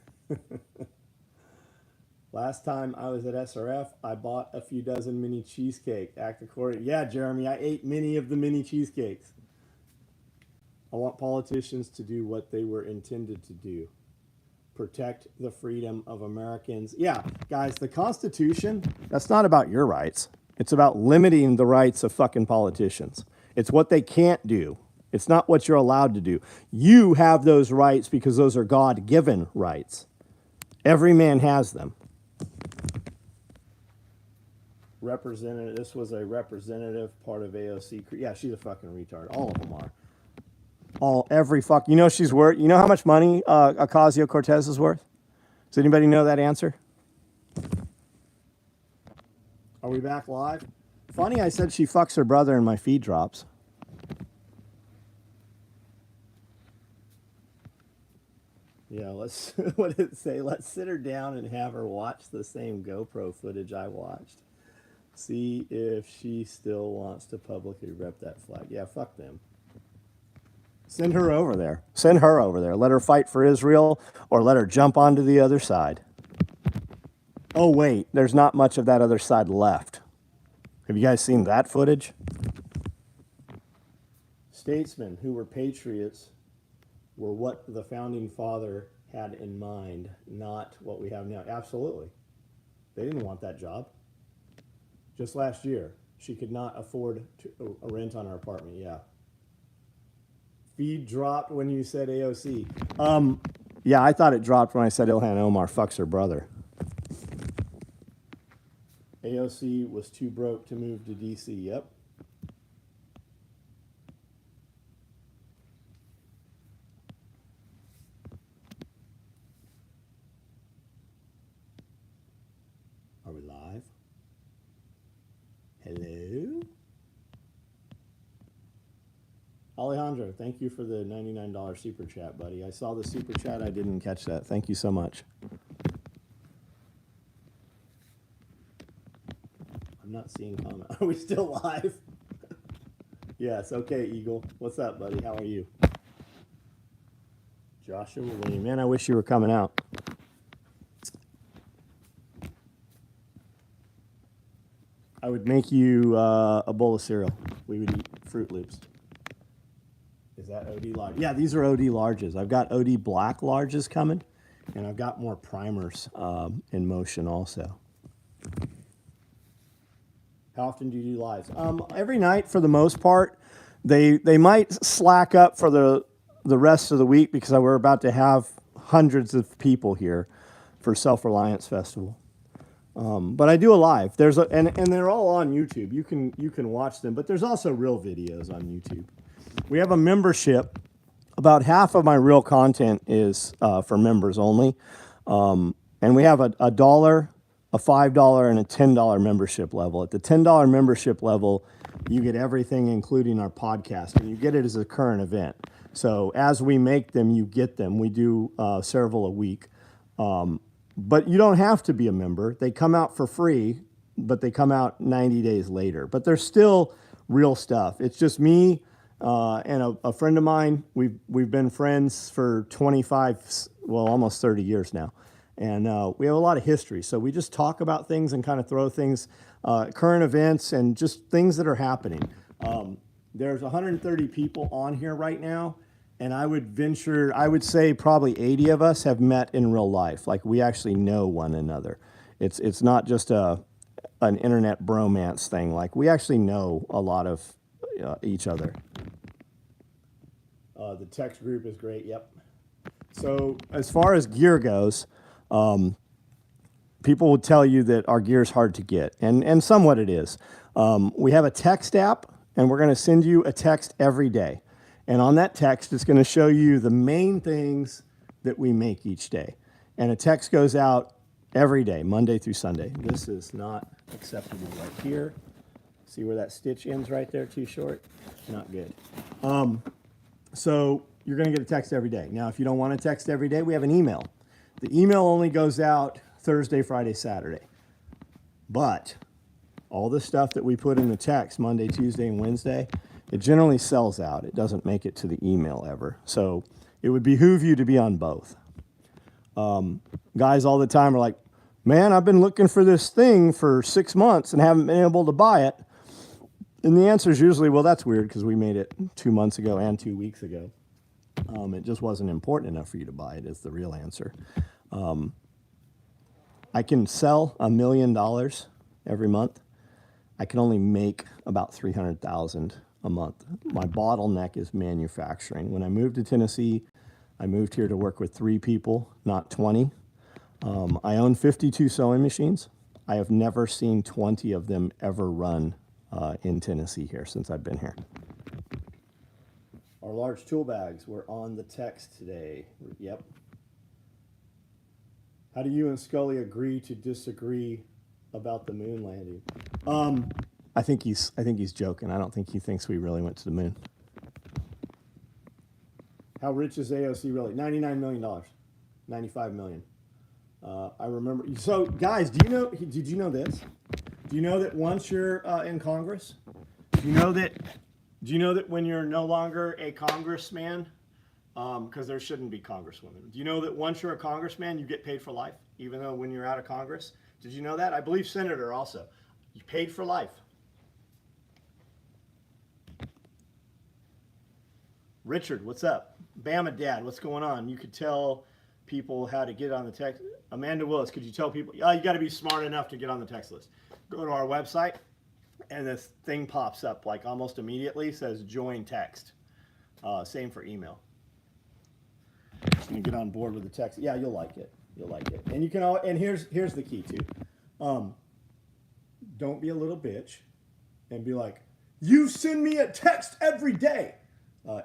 Last time I was at SRF, I bought a few dozen mini cheesecake. Act according. Yeah, Jeremy, I ate many of the mini cheesecakes. I want politicians to do what they were intended to do. Protect the freedom of Americans. Yeah, guys, the Constitution, that's not about your rights. It's about limiting the rights of fucking politicians. It's what they can't do. It's not what you're allowed to do. You have those rights because those are God-given rights. Every man has them. Representative, this was a representative part of AOC. Yeah, she's a fucking retard. All of them are. Every fuck. You know she's worth. You know how much money Ocasio-Cortez is worth? Does anybody know that answer? Are we back live? Funny, I said she fucks her brother and my feed drops. Yeah, let's. What did it say? Let's sit her down and have her watch the same GoPro footage I watched. See if she still wants to publicly rep that flag. Yeah, fuck them. Send her over there. Send her over there. Let her fight for Israel or let her jump onto the other side. Oh, wait, there's not much of that other side left. Have you guys seen that footage? Statesmen who were patriots were what the founding father had in mind, not what we have now. Absolutely. They didn't want that job. Just last year, she could not afford a rent on her apartment. Yeah. Feed dropped when you said AOC. Yeah, I thought it dropped when I said Ilhan Omar fucks her brother. AOC was too broke to move to DC. Yep. Are we live? Hello? Alejandro, thank you for the $99 super chat, buddy. I saw the super chat. I didn't catch that. Thank you so much. I'm not seeing comment. Are we still live? Yes. Okay, Eagle. What's up, buddy? How are you? Joshua William. Man, I wish you were coming out. I would make you a bowl of cereal. We would eat Fruit Loops. Is that OD large? Yeah, these are OD larges. I've got OD black larges coming, and I've got more primers in motion also. How often do you do lives? Every night for the most part. They might slack up for the rest of the week because we're about to have hundreds of people here for Self-Reliance Festival. But I do a live. And they're all on YouTube. You can watch them, but there's also real videos on YouTube. We have a membership. About half of my real content is for members only. And we have a $1, a $5, and a $10 membership level. At the $10 membership level, you get everything, including our podcast, and you get it as a current event. So as we make them, you get them. We do several a week. But you don't have to be a member. They come out for free, but they come out 90 days later. But they're still real stuff. It's just me and a friend of mine. We've been friends for 25, well, almost 30 years now. And we have a lot of history. So we just talk about things and kind of throw things, current events and just things that are happening. There's 130 people on here right now. And I would say probably 80 of us have met in real life. Like we actually know one another. It's not just an internet bromance thing. Like we actually know a lot of each other. The text group is great. Yep. So as far as gear goes, people would tell you that our gear is hard to get, and somewhat it is. We have a text app, and we're going to send you a text every day. And on that text, it's going to show you the main things that we make each day. And a text goes out every day, Monday through Sunday. This is not acceptable right here. See where that stitch ends right there, too short? Not good. So you're going to get a text every day. Now, if you don't want a text every day, we have an email. The email only goes out Thursday, Friday, Saturday. But all the stuff that we put in the text Monday, Tuesday, and Wednesday, it generally sells out. It doesn't make it to the email ever. So it would behoove you to be on both. Guys all the time are like, man, I've been looking for this thing for 6 months and haven't been able to buy it. And the answer is usually, well, that's weird because we made it 2 months ago and 2 weeks ago. It just wasn't important enough for you to buy it is the real answer. I can sell $1 million every month. I can only make about 300,000 a month. My bottleneck is manufacturing. When I moved to Tennessee, I moved here to work with 3 people, not 20. I own 52 sewing machines. I have never seen 20 of them ever run in Tennessee here since I've been here. Our large tool bags were on the text today. Yep. How do you and Scully agree to disagree about the moon landing? I think he's joking. I don't think he thinks we really went to the moon. How rich is AOC really? $99 million. $95 million. I remember. So, guys, did you know this? Do you know that once you're in Congress, do you know that when you're no longer a congressman, because there shouldn't be congresswomen. Do you know that once you're a congressman, you get paid for life, even though when you're out of Congress? Did you know that? I believe senator also. You paid for life. Richard, what's up? Bama Dad, what's going on? You could tell people how to get on the text. Amanda Willis, could you tell people? Oh, you got to be smart enough to get on the text list. Go to our website, and this thing pops up like almost immediately. Says join text. Same for email. You get on board with the text. Yeah, you'll like it. You'll like it. And you can. And here's the key too. Don't be a little bitch, and be like, you send me a text every day.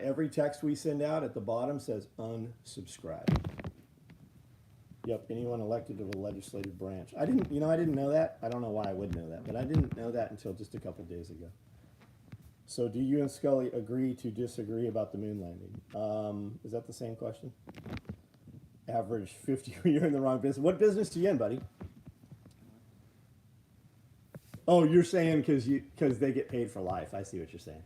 Every text we send out at the bottom says unsubscribe. Yep, anyone elected to the legislative branch. I didn't know that. I don't know why I would know that, but I didn't know that until just a couple days ago. So do you and Scully agree to disagree about the moon landing? Is that the same question? Average 50, you're in the wrong business. What business do you in, buddy? Oh, you're saying because they get paid for life. I see what you're saying.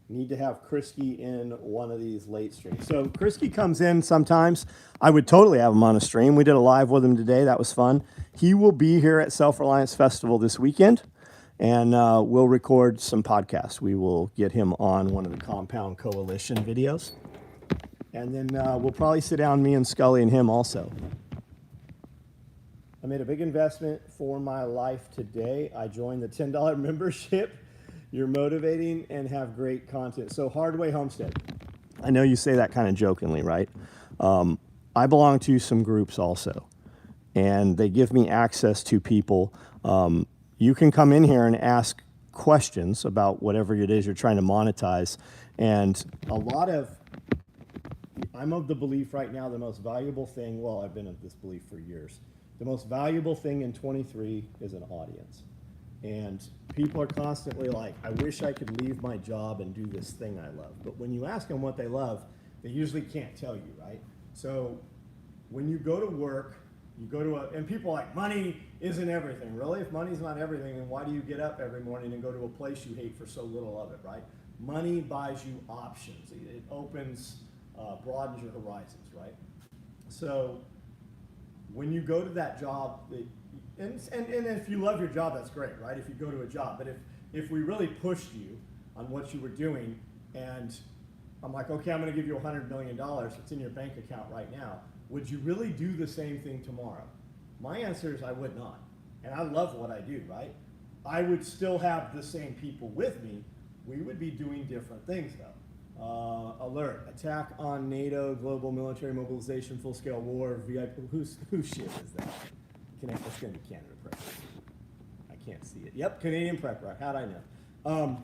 Need to have Krisky in one of these late streams. So Krisky comes in sometimes. I would totally have him on a stream. We did a live with him today. That was fun. He will be here at Self-Reliance Festival this weekend, and we'll record some podcasts. We will get him on one of the Compound Coalition videos. And then we'll probably sit down, me and Scully and him also. I made a big investment for my life today. I joined the $10 membership. You're motivating and have great content. So Hardway Homestead. I know you say that kind of jokingly, right? I belong to some groups also, and they give me access to people. You can come in here and ask questions about whatever it is you're trying to monetize. And I'm of the belief right now the most valuable thing, well, I've been of this belief for years. The most valuable thing in 23 is an audience. And people are constantly like, I wish I could leave my job and do this thing I love. But when you ask them what they love, they usually can't tell you, right? So when you go to work, and people are like, money isn't everything. Really? If money's not everything, then why do you get up every morning and go to a place you hate for so little of it, right? Money buys you options. It opens, broadens your horizons, right? So when you go to that job, and if you love your job, that's great, right? If you go to a job. But if we really pushed you on what you were doing and I'm like, okay, I'm going to give you $100 million. It's in your bank account right now. Would you really do the same thing tomorrow? My answer is I would not. And I love what I do, right? I would still have the same people with me. We would be doing different things though. Alert, attack on NATO, global military mobilization, full-scale war, VIP. Whose shit is that? That's going to be Canada Prep. I can't see it. Yep, Canadian Prep Rock. How'd I know?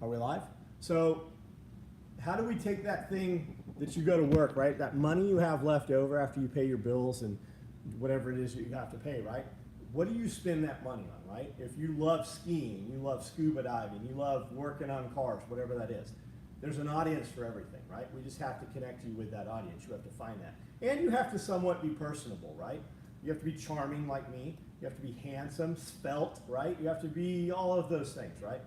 Are we live? So, how do we take that thing that you go to work, right? That money you have left over after you pay your bills and whatever it is that you have to pay, right? What do you spend that money on, right? If you love skiing, you love scuba diving, you love working on cars, whatever that is, there's an audience for everything, right? We just have to connect you with that audience. You have to find that. And you have to somewhat be personable, right? You have to be charming like me. You have to be handsome, svelte, right? You have to be all of those things, right?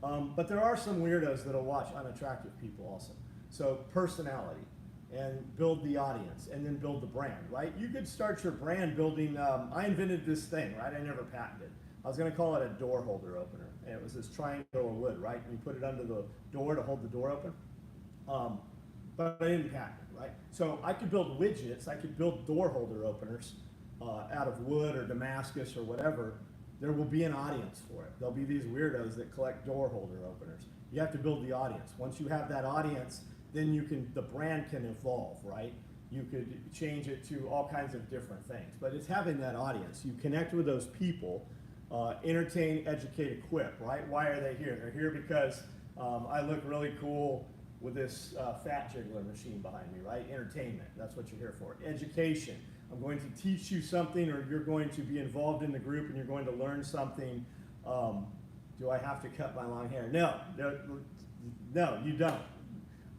But there are some weirdos that'll watch unattractive people also. So personality and build the audience and then build the brand, right? You could start your brand building, I invented this thing, right? I never patented. I was gonna call it a door holder opener. And it was this triangle of wood, right? And you put it under the door to hold the door open. But I didn't patent it, right? So I could build widgets, I could build door holder openers out of wood or Damascus or whatever. There will be an audience for it. There'll be these weirdos that collect door holder openers. You have to build the audience. Once you have that audience, then the brand can evolve, right? You could change it to all kinds of different things. But it's having that audience. You connect with those people, entertain, educate, equip, right? Why are they here? They're here because I look really cool with this fat jiggler machine behind me, right? Entertainment, that's what you're here for. Education, I'm going to teach you something, or you're going to be involved in the group and you're going to learn something. Do I have to cut my long hair? No, you don't.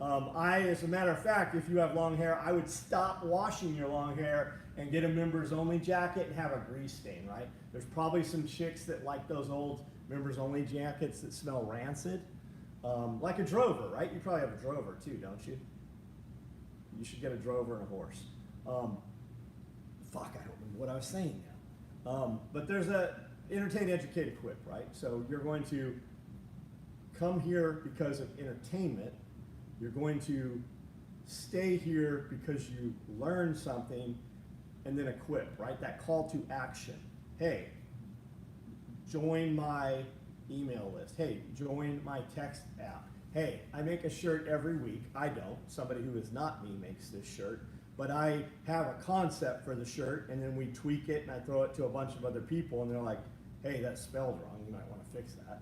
As a matter of fact, if you have long hair, I would stop washing your long hair and get a members only jacket and have a grease stain, right? There's probably some chicks that like those old members only jackets that smell rancid. Like a drover, right? You probably have a drover too, don't you? You should get a drover and a horse. I don't remember what I was saying now. But there's a entertain, educate, equip, right? So you're going to come here because of entertainment. You're going to stay here because you learn something, and then equip, right? That call to action. Hey, join my email list. Hey, join my text app. Hey, I make a shirt every week. I don't. Somebody who is not me makes this shirt. But I have a concept for the shirt, and then we tweak it, and I throw it to a bunch of other people, and they're like, hey, that's spelled wrong. You might want to fix that.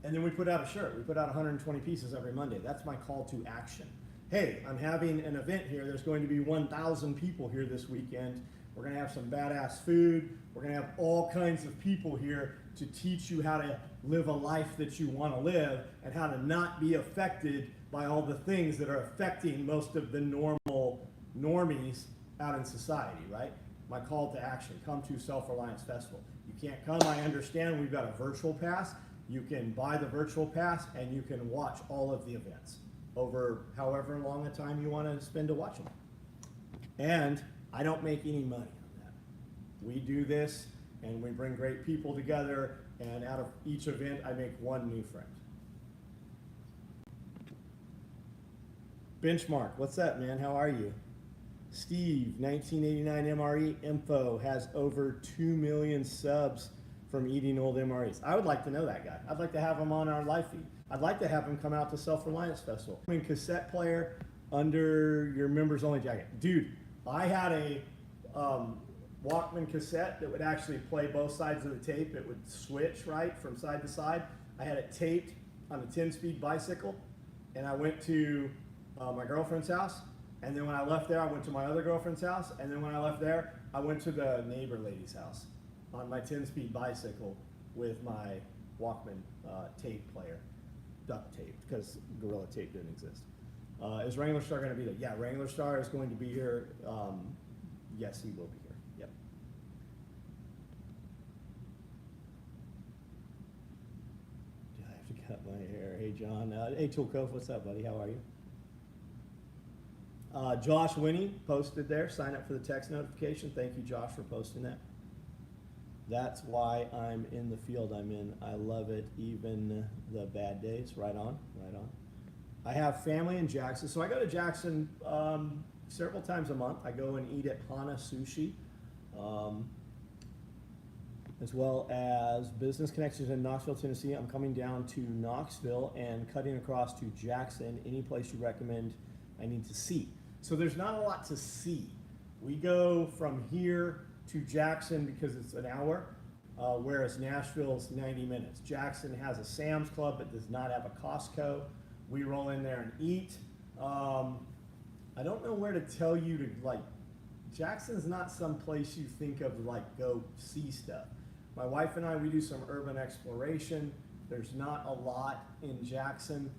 And then we put out a shirt. We put out 120 pieces every Monday. That's my call to action. Hey, I'm having an event here. There's going to be 1,000 people here this weekend. We're going to have some badass food. We're going to have all kinds of people here to teach you how to live a life that you want to live and how to not be affected by all the things that are affecting most of the normies out in society, right? My call to action, come to Self-Reliance Festival. You can't come, I understand, we've got a virtual pass. You can buy the virtual pass and you can watch all of the events over however long a time you want to spend to watch them. And I don't make any money on that. We do this and we bring great people together, and out of each event I make one new friend. Benchmark, what's up, man? How are you? Steve, 1989 MRE Info, has over 2 million subs from eating old MREs. I would like to know that guy. I'd like to have him on our live feed. I'd like to have him come out to Self-Reliance Festival. I mean, cassette player under your members only jacket. Dude, I had a Walkman cassette that would actually play both sides of the tape. It would switch, right, from side to side. I had it taped on a 10-speed bicycle, and I went to my girlfriend's house, and then when I left there, I went to my other girlfriend's house, and then when I left there, I went to the neighbor lady's house on my 10-speed bicycle with my Walkman tape player, duct tape, because Gorilla Tape didn't exist. Is Wrangler Star going to be there? Yeah, Wrangler Star is going to be here. Yes, he will be here. Yep. Do I have to cut my hair? Hey, John. Hey, Toolcove, what's up, buddy? How are you? Josh Winnie posted there. Sign up for the text notification. Thank you, Josh, for posting that. That's why I'm in the field I'm in. I love it, even the bad days. Right on, right on. I have family in Jackson, so I go to Jackson several times a month. I go and eat at Hana Sushi, as well as business connections in Knoxville, Tennessee. I'm coming down to Knoxville and cutting across to Jackson. Any place you recommend I need to see? So there's not a lot to see. We go from here to Jackson because it's an hour, whereas Nashville's 90 minutes. Jackson has a Sam's Club but does not have a Costco. We roll in there and eat. I don't know where to tell you to, like, Jackson's not some place you think of like go see stuff. My wife and I, we do some urban exploration. There's not a lot in Jackson.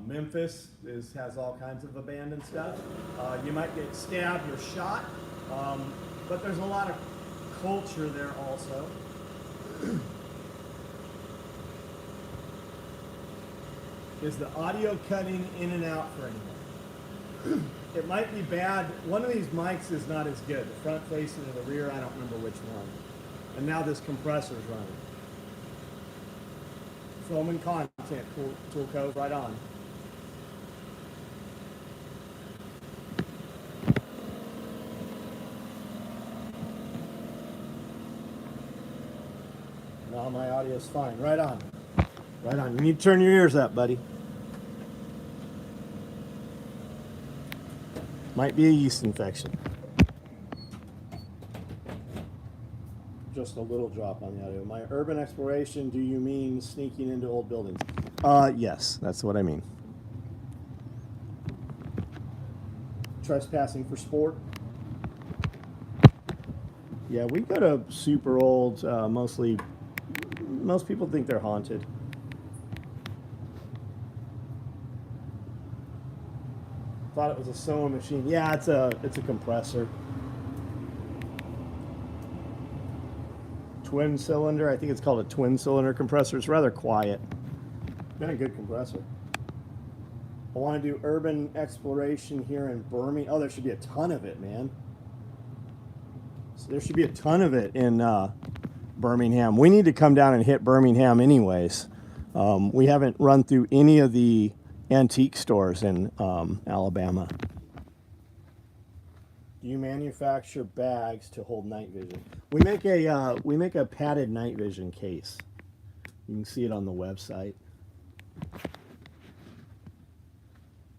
Memphis has all kinds of abandoned stuff. You might get stabbed or shot, but there's a lot of culture there also. Is the audio cutting in and out for anyone? It might be bad. One of these mics is not as good. The front facing or the rear, I don't remember which one. And now this compressor's running. Filming content, Tool Cove, right on. Now my audio's fine. Right on. Right on. You need to turn your ears up, buddy. Might be a yeast infection. Just a little drop on the audio. My urban exploration, do you mean sneaking into old buildings? Yes, that's what I mean. Trespassing for sport? Yeah, we go to super old, most people think they're haunted. Thought it was a sewing machine. Yeah, it's a compressor. Twin cylinder. I think it's called a twin cylinder compressor. It's rather quiet. Been a good compressor. I want to do urban exploration here in Birmingham. Oh, there should be a ton of it, man. So there should be a ton of it in Birmingham. We need to come down and hit Birmingham anyways. We haven't run through any of the antique stores in Alabama. Do you manufacture bags to hold night vision? We make a padded night vision case. You can see it on the website.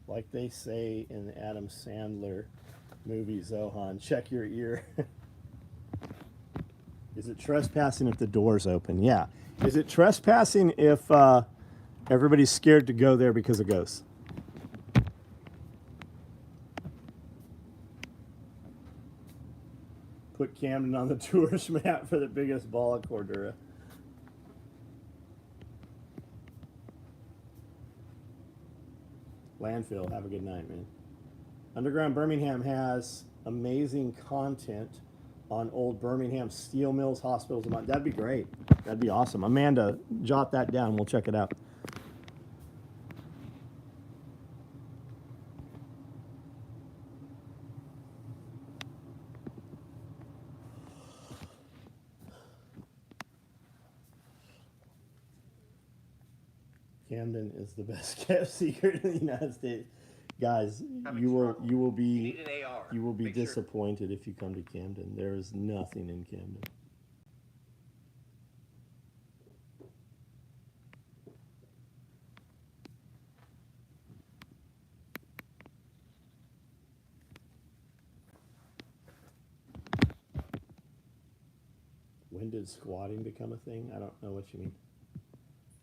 Like they say in the Adam Sandler movie Zohan, check your ear. Is it trespassing if the door's open? Yeah. Is it trespassing if everybody's scared to go there because of ghosts? Put Camden on the tourist map for the biggest ball of Cordura. Landfill, have a good night, man. Underground Birmingham has amazing content on old Birmingham steel mills, hospitals. That'd be great. That'd be awesome. Amanda, jot that down. We'll check it out. Camden is the best kept secret in the United States. Guys, you will be disappointed if you come to Camden. There is nothing in Camden. When did squatting become a thing? I don't know what you mean.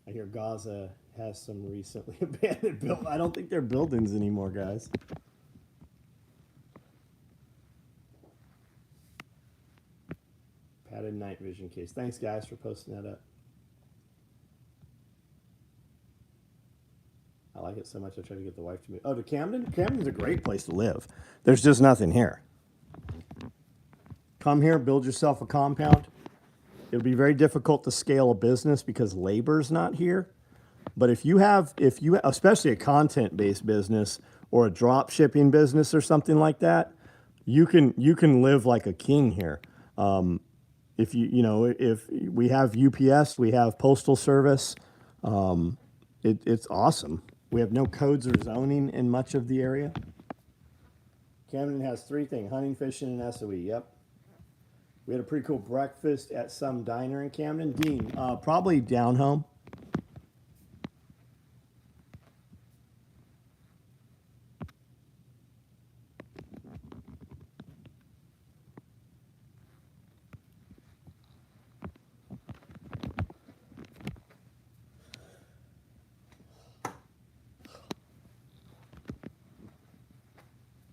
I hear Gaza has some recently abandoned buildings. I don't think they're buildings anymore, guys. Padded night vision case. Thanks, guys, for posting that up. I like it so much I try to get the wife to move. Oh, to Camden? Camden's a great place to live. There's just nothing here. Come here, build yourself a compound. It'll be very difficult to scale a business because labor's not here. But if you especially a content-based business or a drop shipping business or something like that, you can live like a king here. If we have UPS, we have Postal Service, it's awesome. We have no codes or zoning in much of the area. Camden has 3 things: hunting, fishing, and SOE. Yep. We had a pretty cool breakfast at some diner in Camden. Dean, probably down home.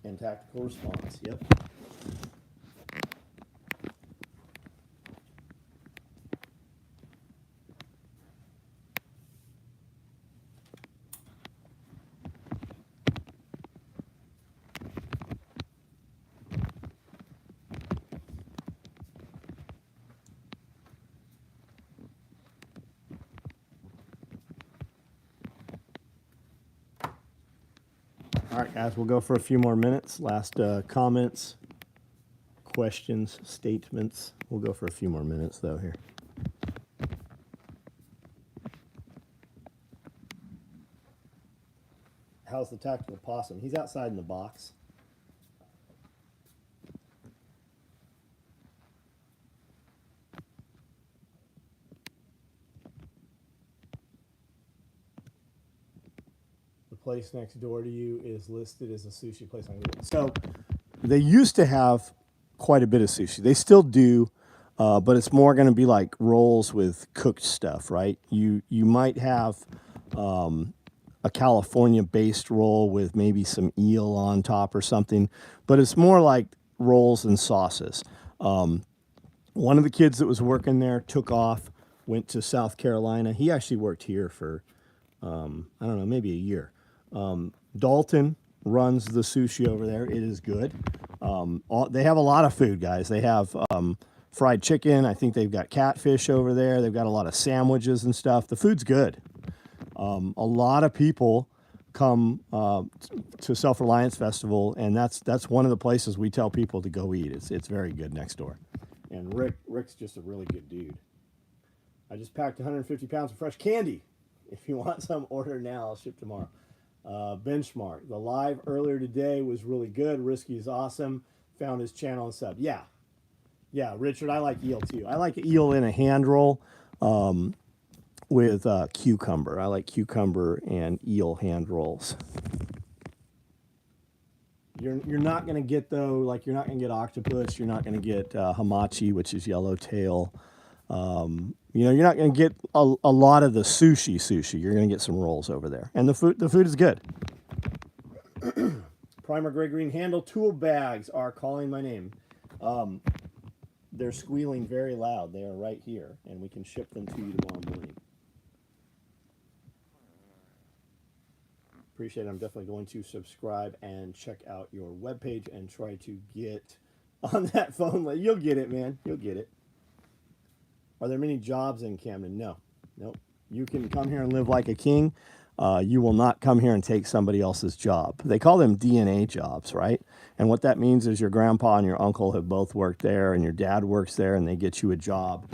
And tactical response. Yep. All right, guys, we'll go for a few more minutes. Last comments, questions, statements. We'll go for a few more minutes, though, here. How's the tactical possum? He's outside in the box. The place next door to you is listed as a sushi place on Google. So they used to have quite a bit of sushi. They still do, but it's more going to be like rolls with cooked stuff, right? You might have a California-based roll with maybe some eel on top or something, but it's more like rolls and sauces. One of the kids that was working there took off, went to South Carolina. He actually worked here for, I don't know, maybe a year. Dalton runs the sushi over there. It is good. They have a lot of food, guys. They have fried chicken. I think they've got catfish over there. They've got a lot of sandwiches and stuff. The food's good. A lot of people come to Self-Reliance Festival, and that's one of the places we tell people to go eat. It's very good next door. And Rick's just a really good dude. I just packed 150 pounds of fresh candy. If you want some, order now. I'll ship tomorrow. Benchmark. The live earlier today was really good. Risky is awesome. Found his channel and sub. Yeah, Richard, I like eel too. I like eel in a hand roll with cucumber. I like cucumber and eel hand rolls. You're not going to get, though, like you're not going to get octopus. You're not going to get hamachi, which is yellowtail. You're not going to get a lot of the sushi. You're going to get some rolls over there. And the food is good. Primer gray green handle tool bags are calling my name. They're squealing very loud. They are right here, and we can ship them to you tomorrow morning. Appreciate it. I'm definitely going to subscribe and check out your webpage and try to get on that phone. You'll get it, man. You'll get it. Are there many jobs in Camden? No. Nope. You can come here and live like a king. You will not come here and take somebody else's job. They call them DNA jobs, right? And what that means is your grandpa and your uncle have both worked there, and your dad works there, and they get you a job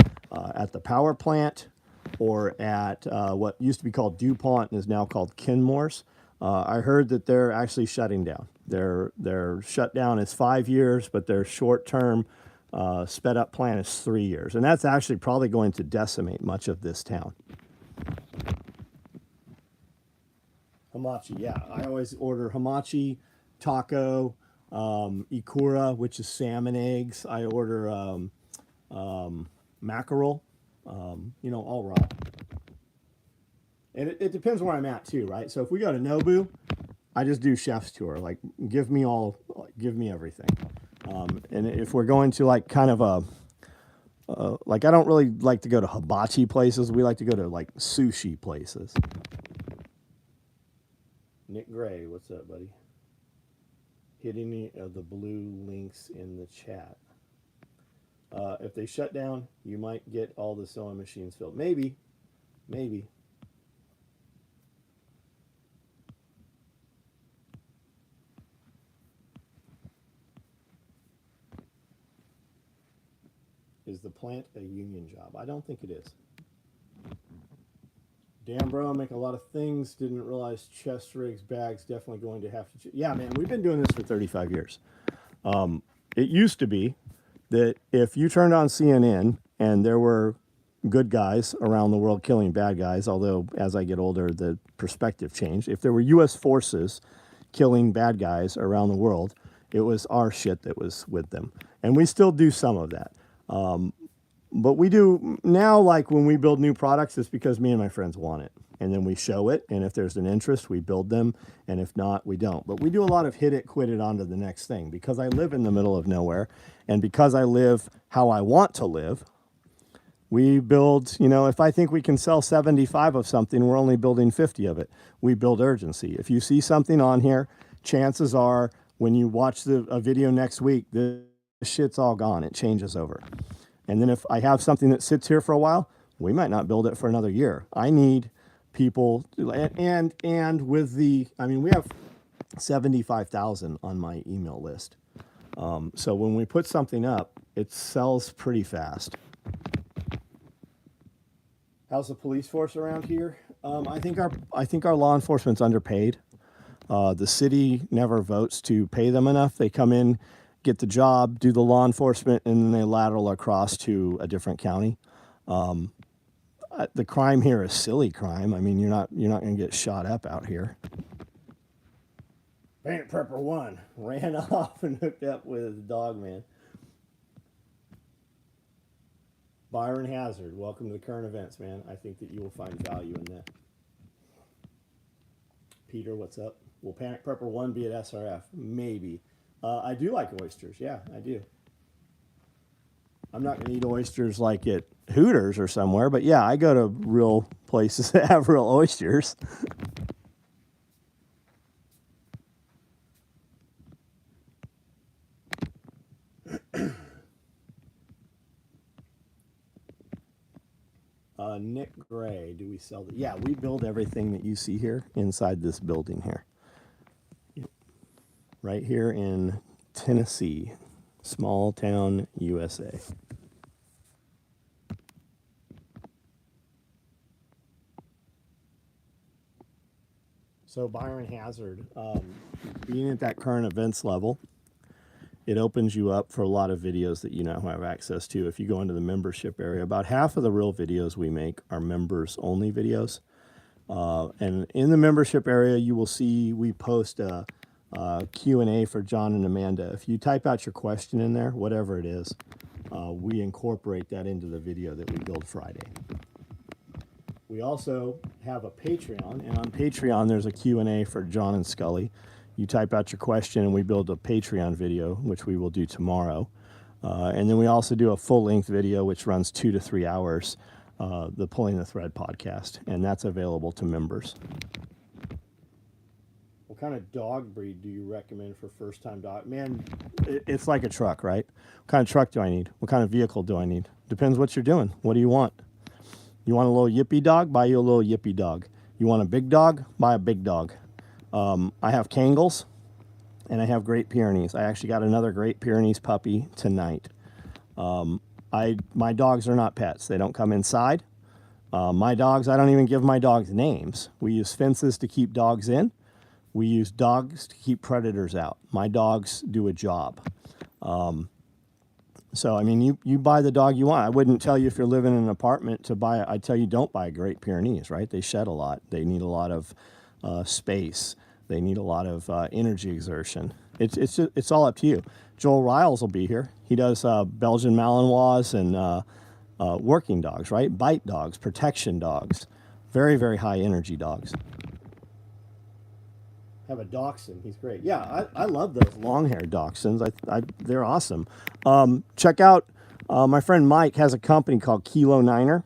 at the power plant or at what used to be called DuPont and is now called Kenmore's. I heard that they're actually shutting down. Their shutdown is 5 years, but their short-term sped up plan is 3 years. And that's actually probably going to decimate much of this town. Hamachi, yeah. I always order hamachi, taco, ikura, which is salmon eggs. I order mackerel, all raw. And it depends where I'm at too, right? So if we go to Nobu, I just do chef's tour. Like, give me everything. And if we're going to like kind of I don't really like to go to hibachi places. We like to go to like sushi places. Nick Gray, what's up, buddy? Hit any of the blue links in the chat. If they shut down, you might get all the sewing machines filled. Maybe. Is the plant a union job? I don't think it is. Damn, bro, I make a lot of things. Didn't realize chest rigs, bags, definitely going to have to. Yeah, man, we've been doing this for 35 years. It used to be that if you turned on CNN and there were good guys around the world killing bad guys, although as I get older, the perspective changed. If there were U.S. forces killing bad guys around the world, it was our shit that was with them. And we still do some of that. But we do now, like when we build new products, it's because me and my friends want it. And then we show it. And if there's an interest, we build them. And if not, we don't. But we do a lot of hit it, quit it, on to the next thing. Because I live in the middle of nowhere. And because I live how I want to live, we build, you know, if I think we can sell 75 of something, we're only building 50 of it. We build urgency. If you see something on here, chances are when you watch a video next week, the shit's all gone. It changes over. And then if I have something that sits here for a while, we might not build it for another year. I need people, and with the, I mean, we have 75,000 on my email list. So when we put something up, it sells pretty fast. How's the police force around here? I think our law enforcement's underpaid. The city never votes to pay them enough. They come in, get the job, do the law enforcement, and then they lateral across to a different county. The crime here is silly crime. I mean, you're not going to get shot up out here. Bandit Prepper 1 ran off and hooked up with a dog man. Byron Hazard, welcome to the current events, man. I think that you will find value in that. Peter, what's up? Will Panic Prepper 1 be at SRF? Maybe. I do like oysters. Yeah, I do. I'm not going to eat oysters like at Hooters or somewhere, but yeah, I go to real places that have real oysters. Nick Gray, do we sell? Yeah, we build everything that you see here inside this building here. Right here in Tennessee, small town, USA. So Byron Hazard, being at that current events level, it opens you up for a lot of videos that you now have access to. If you go into the membership area, about half of the real videos we make are members only videos. And in the membership area, you will see we post a Q&A for John and Amanda. If you type out your question in there, whatever it is, we incorporate that into the video that we build Friday. We also have a Patreon, and on Patreon there's a Q&A for John and Scully. You type out your question and we build a Patreon video, which we will do tomorrow. And then we also do a full-length video, which runs 2 to 3 hours, the Pulling the Thread podcast, and that's available to members. What kind of dog breed do you recommend for first-time dog? Man, it's like a truck, right? What kind of truck do I need? What kind of vehicle do I need? Depends what you're doing. What do you want? You want a little yippy dog? Buy you a little yippy dog. You want a big dog? Buy a big dog. I have Kangles and I have Great Pyrenees. I actually got another Great Pyrenees puppy tonight. My dogs are not pets. They don't come inside. My dogs, I don't even give my dogs names. We use fences to keep dogs in. We use dogs to keep predators out. My dogs do a job. So, I mean, you buy the dog you want. I wouldn't tell you if you're living in an apartment to buy I'd tell you don't buy a Great Pyrenees, right? They shed a lot. They need a lot of space. They need a lot of energy exertion. It's all up to you. Joel Riles will be here. He does Belgian Malinois and working dogs, right? Bite dogs, protection dogs, very, very high energy dogs. Have a dachshund. He's great. Yeah, I love those long-haired dachshunds. They're awesome. Check out my friend Mike has a company called Kilo Niner.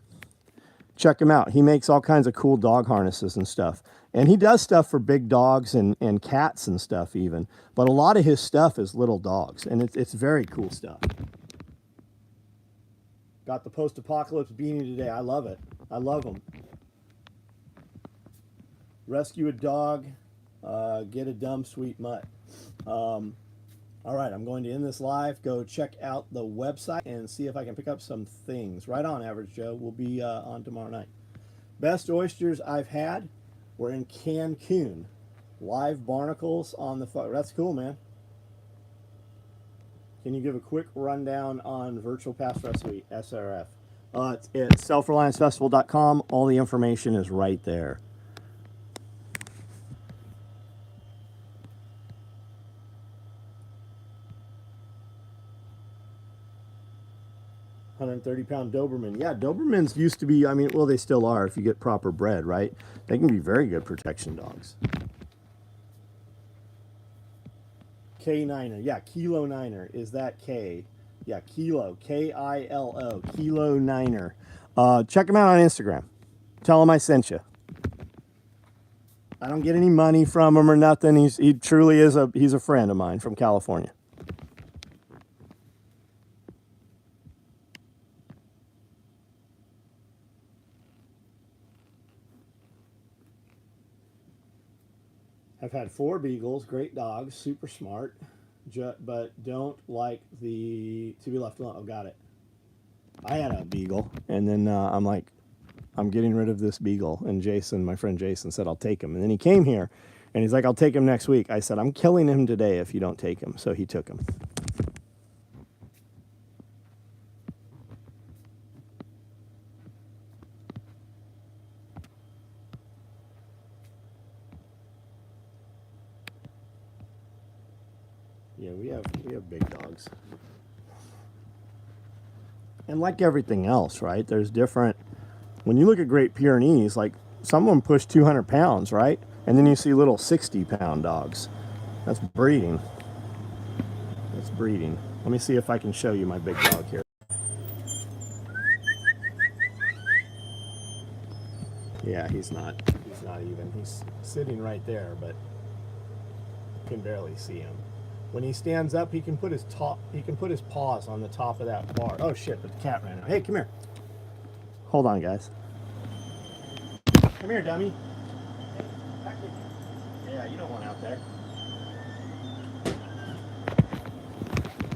Check him out. He makes all kinds of cool dog harnesses and stuff. And he does stuff for big dogs and cats and stuff even. But a lot of his stuff is little dogs, and it's very cool stuff. Got the post-apocalypse beanie today. I love it. I love them. Rescue a dog. Get a dumb sweet mutt. All right, I'm going to end this live. Go check out the website and see if I can pick up some things. Right on, Average Joe. We'll be on tomorrow night. Best oysters I've had were in Cancun. Live barnacles on the that's cool, man. Can you give a quick rundown on Virtual Pass Recipe, SRF? It's self-reliancefestival.com. All the information is right there. £130 Doberman. Yeah, Dobermans used to be, I mean, well, they still are if you get proper bred, right? They can be very good protection dogs. K9er. Yeah, Kilo Niner. Is that K? Yeah, Kilo. Kilo. Kilo Niner. Check him out on Instagram. Tell him I sent you. I don't get any money from him or nothing. He truly is he's a friend of mine from California. I've had 4 beagles, great dogs, super smart, but don't like to be left alone. Oh, got it. I had a beagle, and then I'm like, I'm getting rid of this beagle. And Jason, my friend Jason, said, I'll take him. And then he came here, and he's like, I'll take him next week. I said, I'm killing him today if you don't take him. So he took him. Yeah, we have big dogs. And like everything else, right? There's different. When you look at Great Pyrenees, like some of them push 200 pounds, right? And then you see little 60-pound dogs. That's breeding. That's breeding. Let me see if I can show you my big dog here. Yeah, he's not even. He's sitting right there, but you can barely see him. When he stands up, he can put his paws on the top of that bar. Oh shit, the cat ran out. Hey, come here. Hold on, guys. Come here, dummy. Yeah, you don't want out there.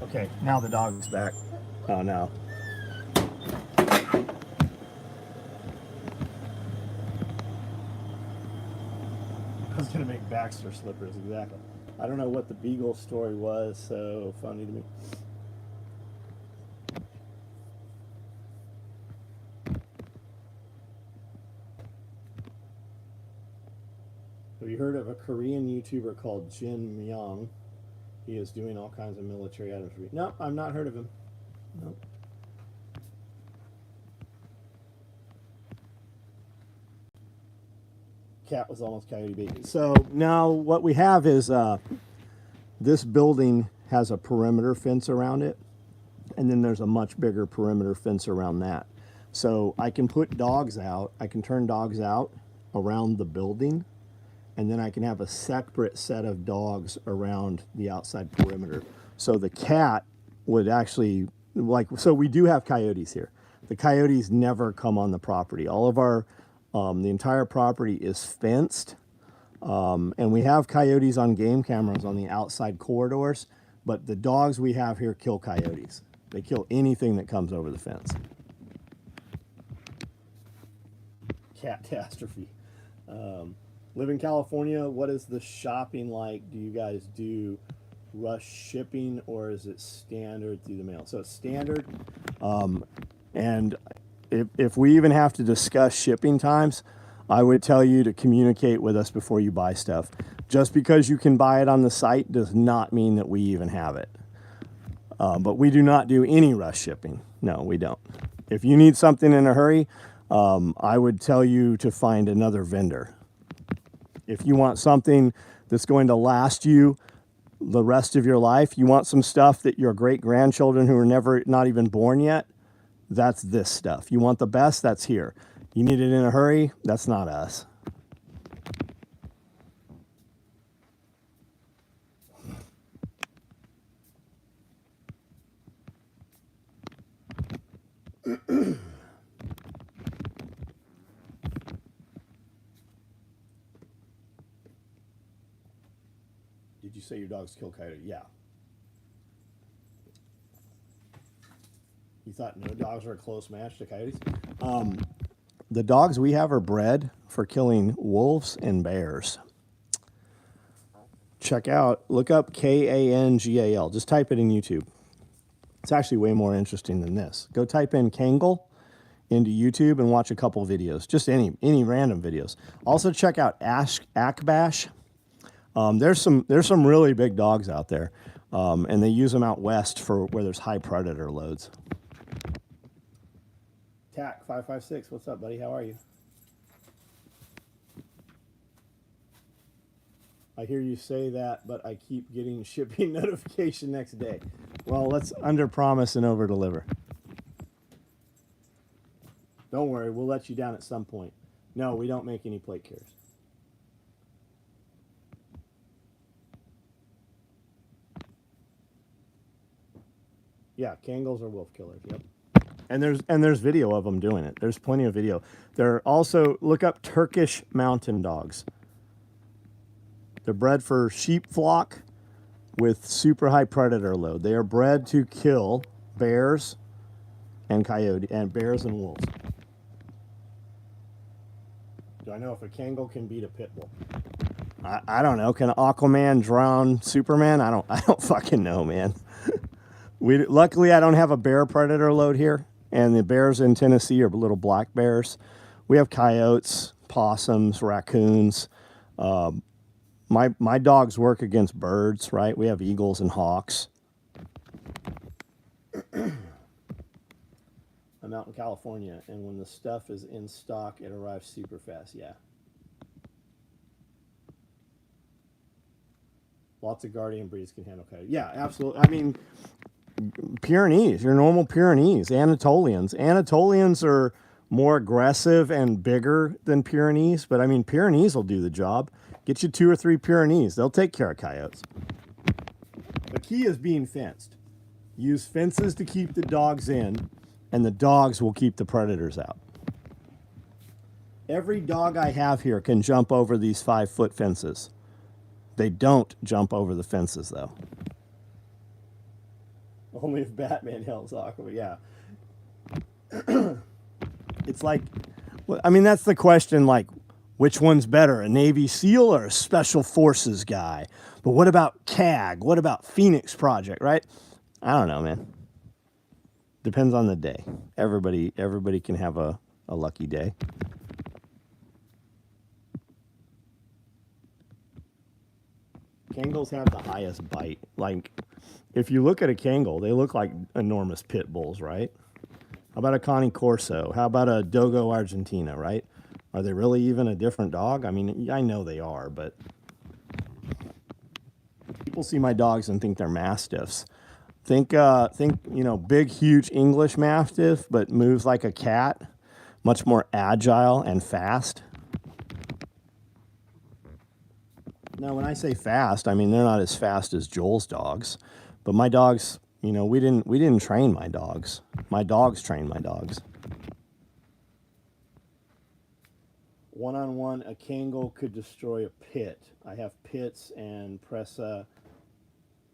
Okay, now the dog's back. Oh no. I was gonna make Baxter slippers, exactly. I don't know what the beagle story was, so funny to me. Have you heard of a Korean YouTuber called Jin Myung? He is doing all kinds of military items. No, I've not heard of him. Nope. Cat was almost coyote bacon. So now what we have is this building has a perimeter fence around it, and then there's a much bigger perimeter fence around that. So I can put dogs out, I can turn dogs out around the building, and then I can have a separate set of dogs around the outside perimeter. So the cat would actually, so we do have coyotes here. The coyotes never come on the property. All of our the entire property is fenced, and we have coyotes on game cameras on the outside corridors, but the dogs we have here kill coyotes. They kill anything that comes over the fence. Catastrophe. Live in California, what is the shopping like? Do you guys do rush shipping, or is it standard through the mail? So it's standard, and if we even have to discuss shipping times, I would tell you to communicate with us before you buy stuff. Just because you can buy it on the site does not mean that we even have it. But we do not do any rush shipping. No, we don't. If you need something in a hurry, I would tell you to find another vendor. If you want something that's going to last you the rest of your life, you want some stuff that your great-grandchildren who are not even born yet, that's this stuff. You want the best, that's here. You need it in a hurry, that's not us. Did you say your dogs kill coyote? Yeah. You thought no dogs are a close match to coyotes? The dogs we have are bred for killing wolves and bears. Check out, look up Kangal. Just type it in YouTube. It's actually way more interesting than this. Go type in Kangal into YouTube and watch a couple videos, just any random videos. Also check out Akbash. There's some really big dogs out there, and they use them out west for where there's high predator loads. Tack 556, what's up, buddy? How are you? I hear you say that, but I keep getting shipping notification next day. Well, let's under promise and over deliver. Don't worry, we'll let you down at some point. No, we don't make any plate carriers. Yeah, Kangals are wolf killers. Yep. And there's video of them doing it. There's plenty of video. They're also, look up Turkish mountain dogs. They're bred for sheep flock with super high predator load. They are bred to kill bears and coyote and bears and wolves. Do I know if a Kangal can beat a pit bull? I don't know. Can Aquaman drown Superman? I don't fucking know, man. Luckily I don't have a bear predator load here, and the bears in Tennessee are little black bears. We have coyotes, possums, raccoons. My dogs work against birds, right? We have eagles and hawks. I'm out in California, and when the stuff is in stock, it arrives super fast. Yeah. Lots of guardian breeds can handle coyote. Yeah, absolutely. I mean, Pyrenees, your normal Pyrenees, Anatolians. Anatolians are more aggressive and bigger than Pyrenees, but I mean, Pyrenees will do the job. Get you 2 or 3 Pyrenees. They'll take care of coyotes. The key is being fenced. Use fences to keep the dogs in, and the dogs will keep the predators out. Every dog I have here can jump over these 5-foot fences. They don't jump over the fences, though. Only if Batman helps Aquaman, yeah. It's like, I mean, that's the question, like, which one's better, a Navy SEAL or a Special Forces guy? But what about CAG? What about Phoenix Project, right? I don't know, man. Depends on the day. Everybody can have a lucky day. Kangals have the highest bite. Like, if you look at a Kangal, they look like enormous pit bulls, right? How about a Cane Corso? How about a Dogo Argentina, right? Are they really even a different dog? I mean, I know they are, but people see my dogs and think they're Mastiffs. Think, you know, big, huge English Mastiff, but moves like a cat, much more agile and fast. Now, when I say fast, I mean they're not as fast as Joel's dogs, but my dogs, you know, we didn't train my dogs. My dogs train my dogs. One-on-one, a Kangal could destroy a pit. I have pits and Presa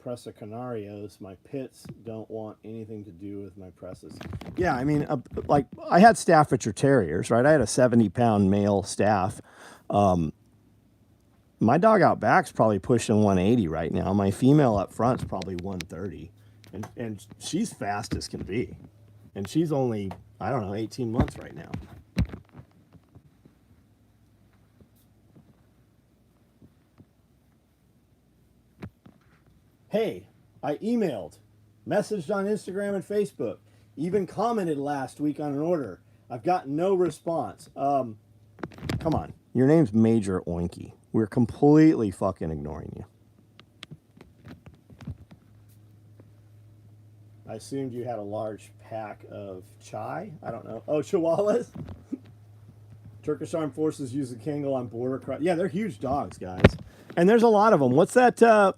Canarios. My pits don't want anything to do with my presses. Yeah, I mean, like, I had Staffordshire Terriers, right? I had a 70-pound male staff. My dog out back's probably pushing 180 right now. My female up front's probably 130. And she's fast as can be. And she's only, I don't know, 18 months right now. Hey, I emailed, messaged on Instagram and Facebook, even commented last week on an order. I've got no response. Come on. Your name's Major Oinky. We're completely fucking ignoring you. I assumed you had a large pack of chai. I don't know. Oh, chihuahuas? Turkish Armed Forces use a Kangal on border cross. Yeah, they're huge dogs, guys. And there's a lot of them. What's that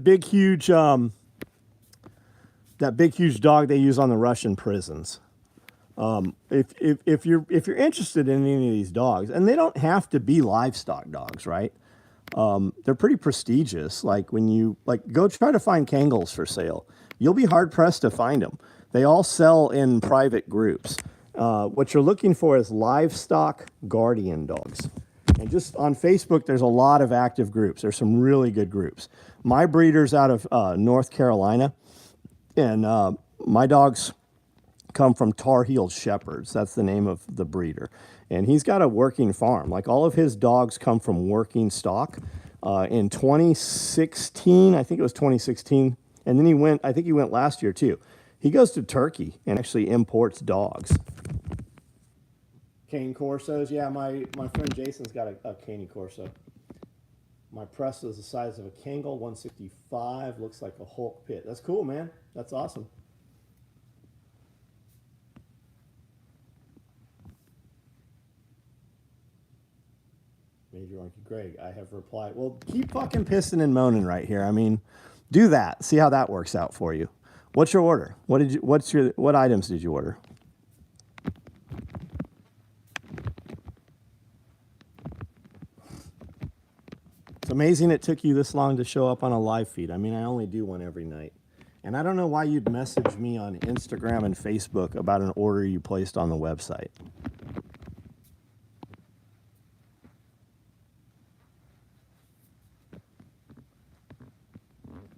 big huge dog they use on the Russian prisons? If you're interested in any of these dogs, and they don't have to be livestock dogs, right? They're pretty prestigious. Like, when you go try to find Kangals for sale, you'll be hard pressed to find them. They all sell in private groups. What you're looking for is livestock guardian dogs. And just on Facebook, there's a lot of active groups. There's some really good groups. My breeder's out of North Carolina, and my dogs come from Tar Heel Shepherds. That's the name of the breeder. And he's got a working farm. Like, all of his dogs come from working stock. In 2016, I think it was 2016, and then I think he went last year too. He goes to Turkey and actually imports dogs. Cane Corsos, yeah, my friend Jason's got a Cane Corso. My press is the size of a Kangol, 165, looks like a Hulk pit. That's cool, man. That's awesome. Major Monkey Greg, I have replied. Well, keep fucking pissing and moaning right here. I mean, do that. See how that works out for you. What's your order? What items did you order? It's amazing it took you this long to show up on a live feed. I mean, I only do one every night. And I don't know why you'd message me on Instagram and Facebook about an order you placed on the website.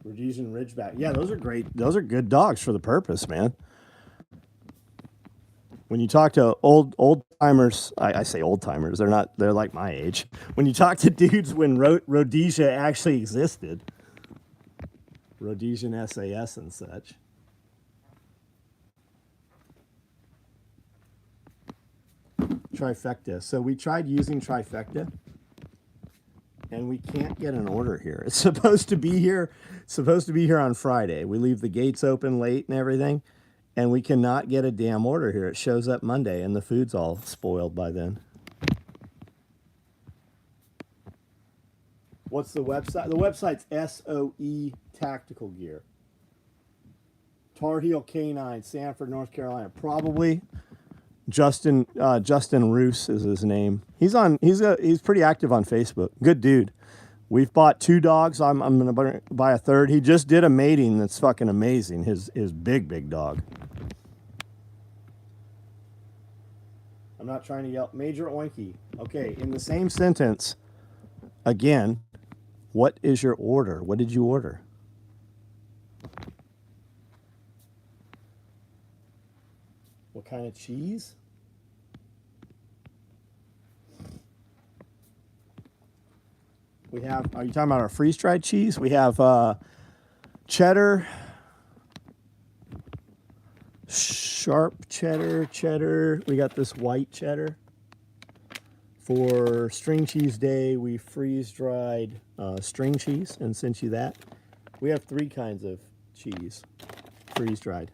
Rhodesian Ridgeback. Yeah, those are great. Those are good dogs for the purpose, man. When you talk to old timers, I say old timers, they're like my age. When you talk to dudes when Rhodesia actually existed, Rhodesian SAS and such. Trifecta. So we tried using Trifecta, and we can't get an order here. It's supposed to be here on Friday. We leave the gates open late and everything, and we cannot get a damn order here. It shows up Monday, and the food's all spoiled by then. What's the website? The website's SOE Tactical Gear. Tar Heel Canine, Sanford, North Carolina. Probably Justin Roos is his name. He's pretty active on Facebook. Good dude. We've bought 2 dogs. I'm gonna buy a third. He just did a mating that's fucking amazing. His big dog. I'm not trying to yell. Major Oinky. Okay, in the same sentence, again, what is your order? What did you order? What kind of cheese? We have, are you talking about our freeze-dried cheese? We have cheddar, sharp cheddar. We got this white cheddar. For string cheese day, we freeze-dried string cheese and sent you that. We have 3 kinds of cheese, freeze-dried.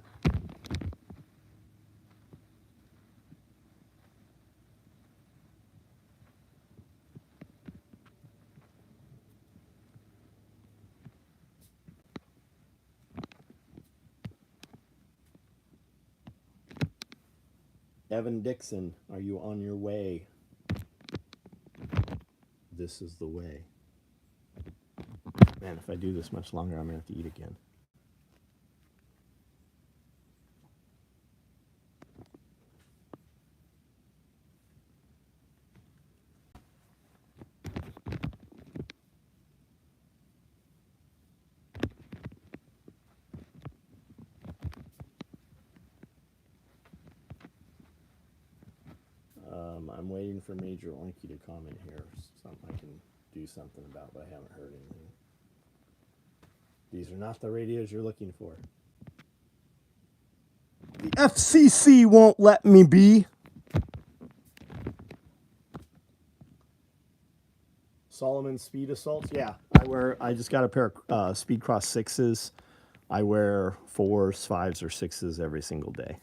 Evan Dixon, are you on your way? This is the way. Man, if I do this much longer, I'm going to have to eat again. I'm waiting for Major Oinky to comment here. Something I can do something about, but I haven't heard anything. These are not the radios you're looking for. The FCC won't let me be. Solomon Speed Assaults. Yeah, I just got a pair of Speed Cross 6s. I wear 4s, 5s, or 6s every single day.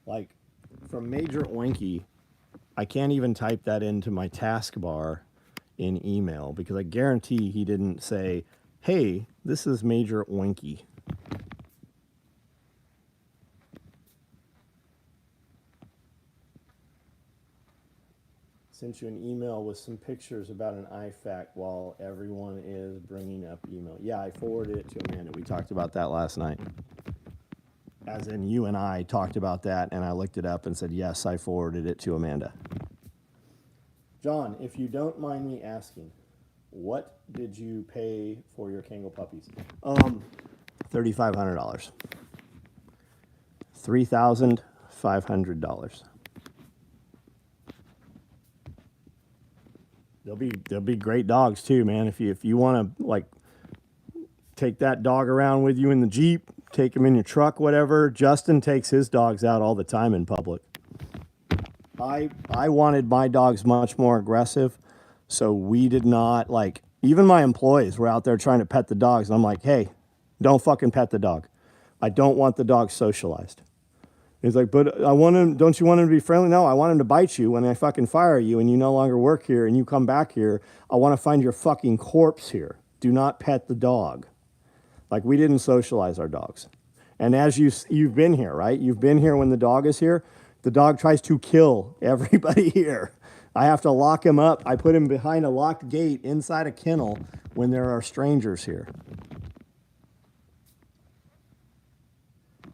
Like, from Major Oinky, I can't even type that into my taskbar in email because I guarantee he didn't say, hey, this is Major Oinky. sent you an email with some pictures about an IFAC while everyone is bringing up email. Yeah, I forwarded it to Amanda. We talked about that last night. As in, you and I talked about that, and I looked it up and said, yes, I forwarded it to Amanda. John, if you don't mind me asking, what did you pay for your Kangal puppies? $3,500. $3,500. They'll be great dogs too, man. If you want to like take that dog around with you in the Jeep, take him in your truck, whatever. Justin takes his dogs out all the time in public. I wanted my dogs much more aggressive, so we did not like. Even my employees were out there trying to pet the dogs, and I'm like, hey, don't fucking pet the dog. I don't want the dog socialized. He's like, but I want him, don't you want him to be friendly? No, I want him to bite you when I fucking fire you and you no longer work here and you come back here. I want to find your fucking corpse here. Do not pet the dog. Like, we didn't socialize our dogs. And as you've been here, right? You've been here when the dog is here. The dog tries to kill everybody here. I have to lock him up. I put him behind a locked gate inside a kennel when there are strangers here.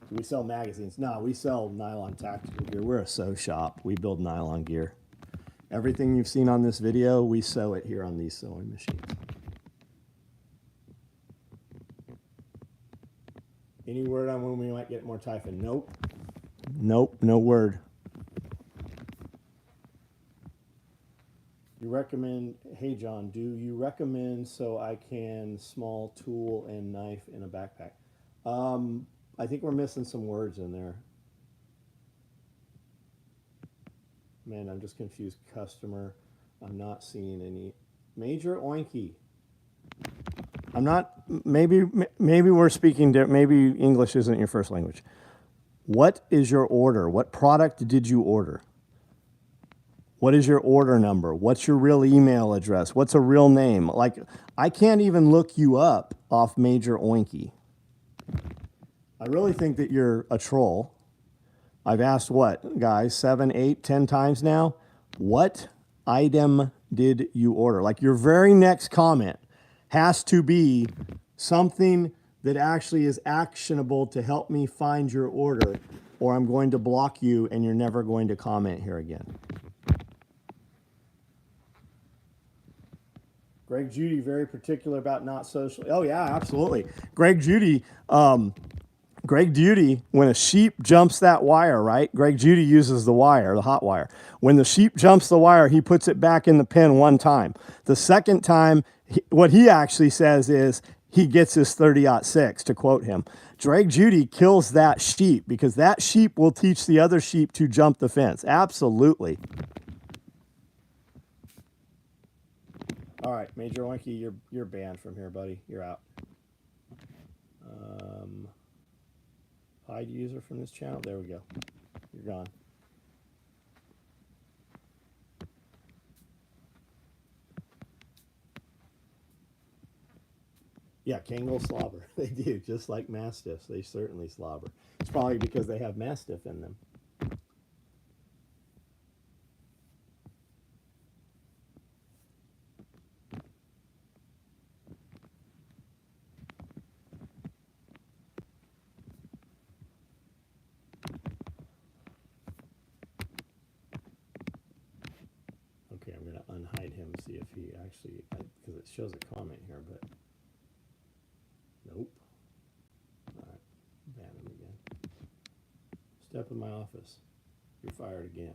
Do we sell magazines? No, we sell nylon tactical gear. We're a sew shop. We build nylon gear. Everything you've seen on this video, we sew it here on these sewing machines. Any word on when we might get more typhon? Nope. Nope, no word. You recommend, hey John, do you recommend so I can small tool and knife in a backpack? I think we're missing some words in there. Man, I'm just confused. Customer. I'm not seeing any. Major Oinky. I'm not, maybe we're speaking, maybe English isn't your first language. What is your order? What product did you order? What is your order number? What's your real email address? What's a real name? Like, I can't even look you up off Major Oinky. I really think that you're a troll. I've asked what, guys, 7, 8, 10 times now? What item did you order? Like, your very next comment has to be something that actually is actionable to help me find your order, or I'm going to block you and you're never going to comment here again. Greg Judy, very particular about not social. Oh yeah, absolutely. Greg Judy, when a sheep jumps that wire, right? Greg Judy uses the wire, the hot wire. When the sheep jumps the wire, he puts it back in the pen one time. The second time, what he actually says is he gets his 30-06, to quote him. Greg Judy kills that sheep because that sheep will teach the other sheep to jump the fence. Absolutely. All right, Major Oinky, you're banned from here, buddy. You're out. Hide user from this channel. There we go. You're gone. Yeah, Kangal slobber. They do, just like Mastiffs. They certainly slobber. It's probably because they have Mastiff in them. Okay, I'm going to unhide him, see if he actually, because it shows a comment here, but nope. All right, ban him again. Step in my office. You're fired again.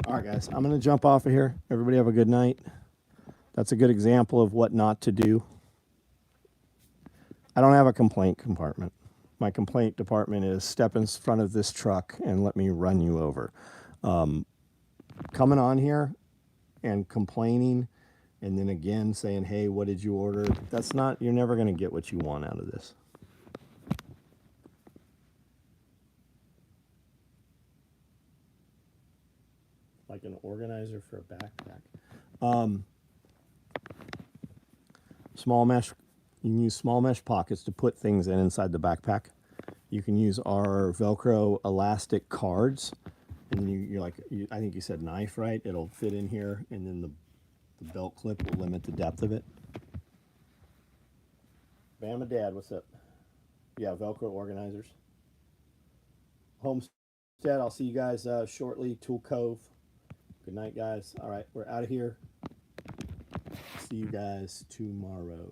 All right, guys, I'm going to jump off of here. Everybody have a good night. That's a good example of what not to do. I don't have a complaint compartment. My complaint department is step in front of this truck and let me run you over. Coming on here and complaining and then again saying, hey, what did you order? That's not, you're never going to get what you want out of this. Like an organizer for a backpack. Small mesh, you can use small mesh pockets to put things inside the backpack. You can use our Velcro elastic cards And then you're like, I think you said knife, right? It'll fit in here, and then the belt clip will limit the depth of it. Bama Dad, what's up? Yeah, Velcro organizers. Homestead, I'll see you guys shortly. Tool Cove. Good night, guys. All right, we're out of here. See you guys tomorrow.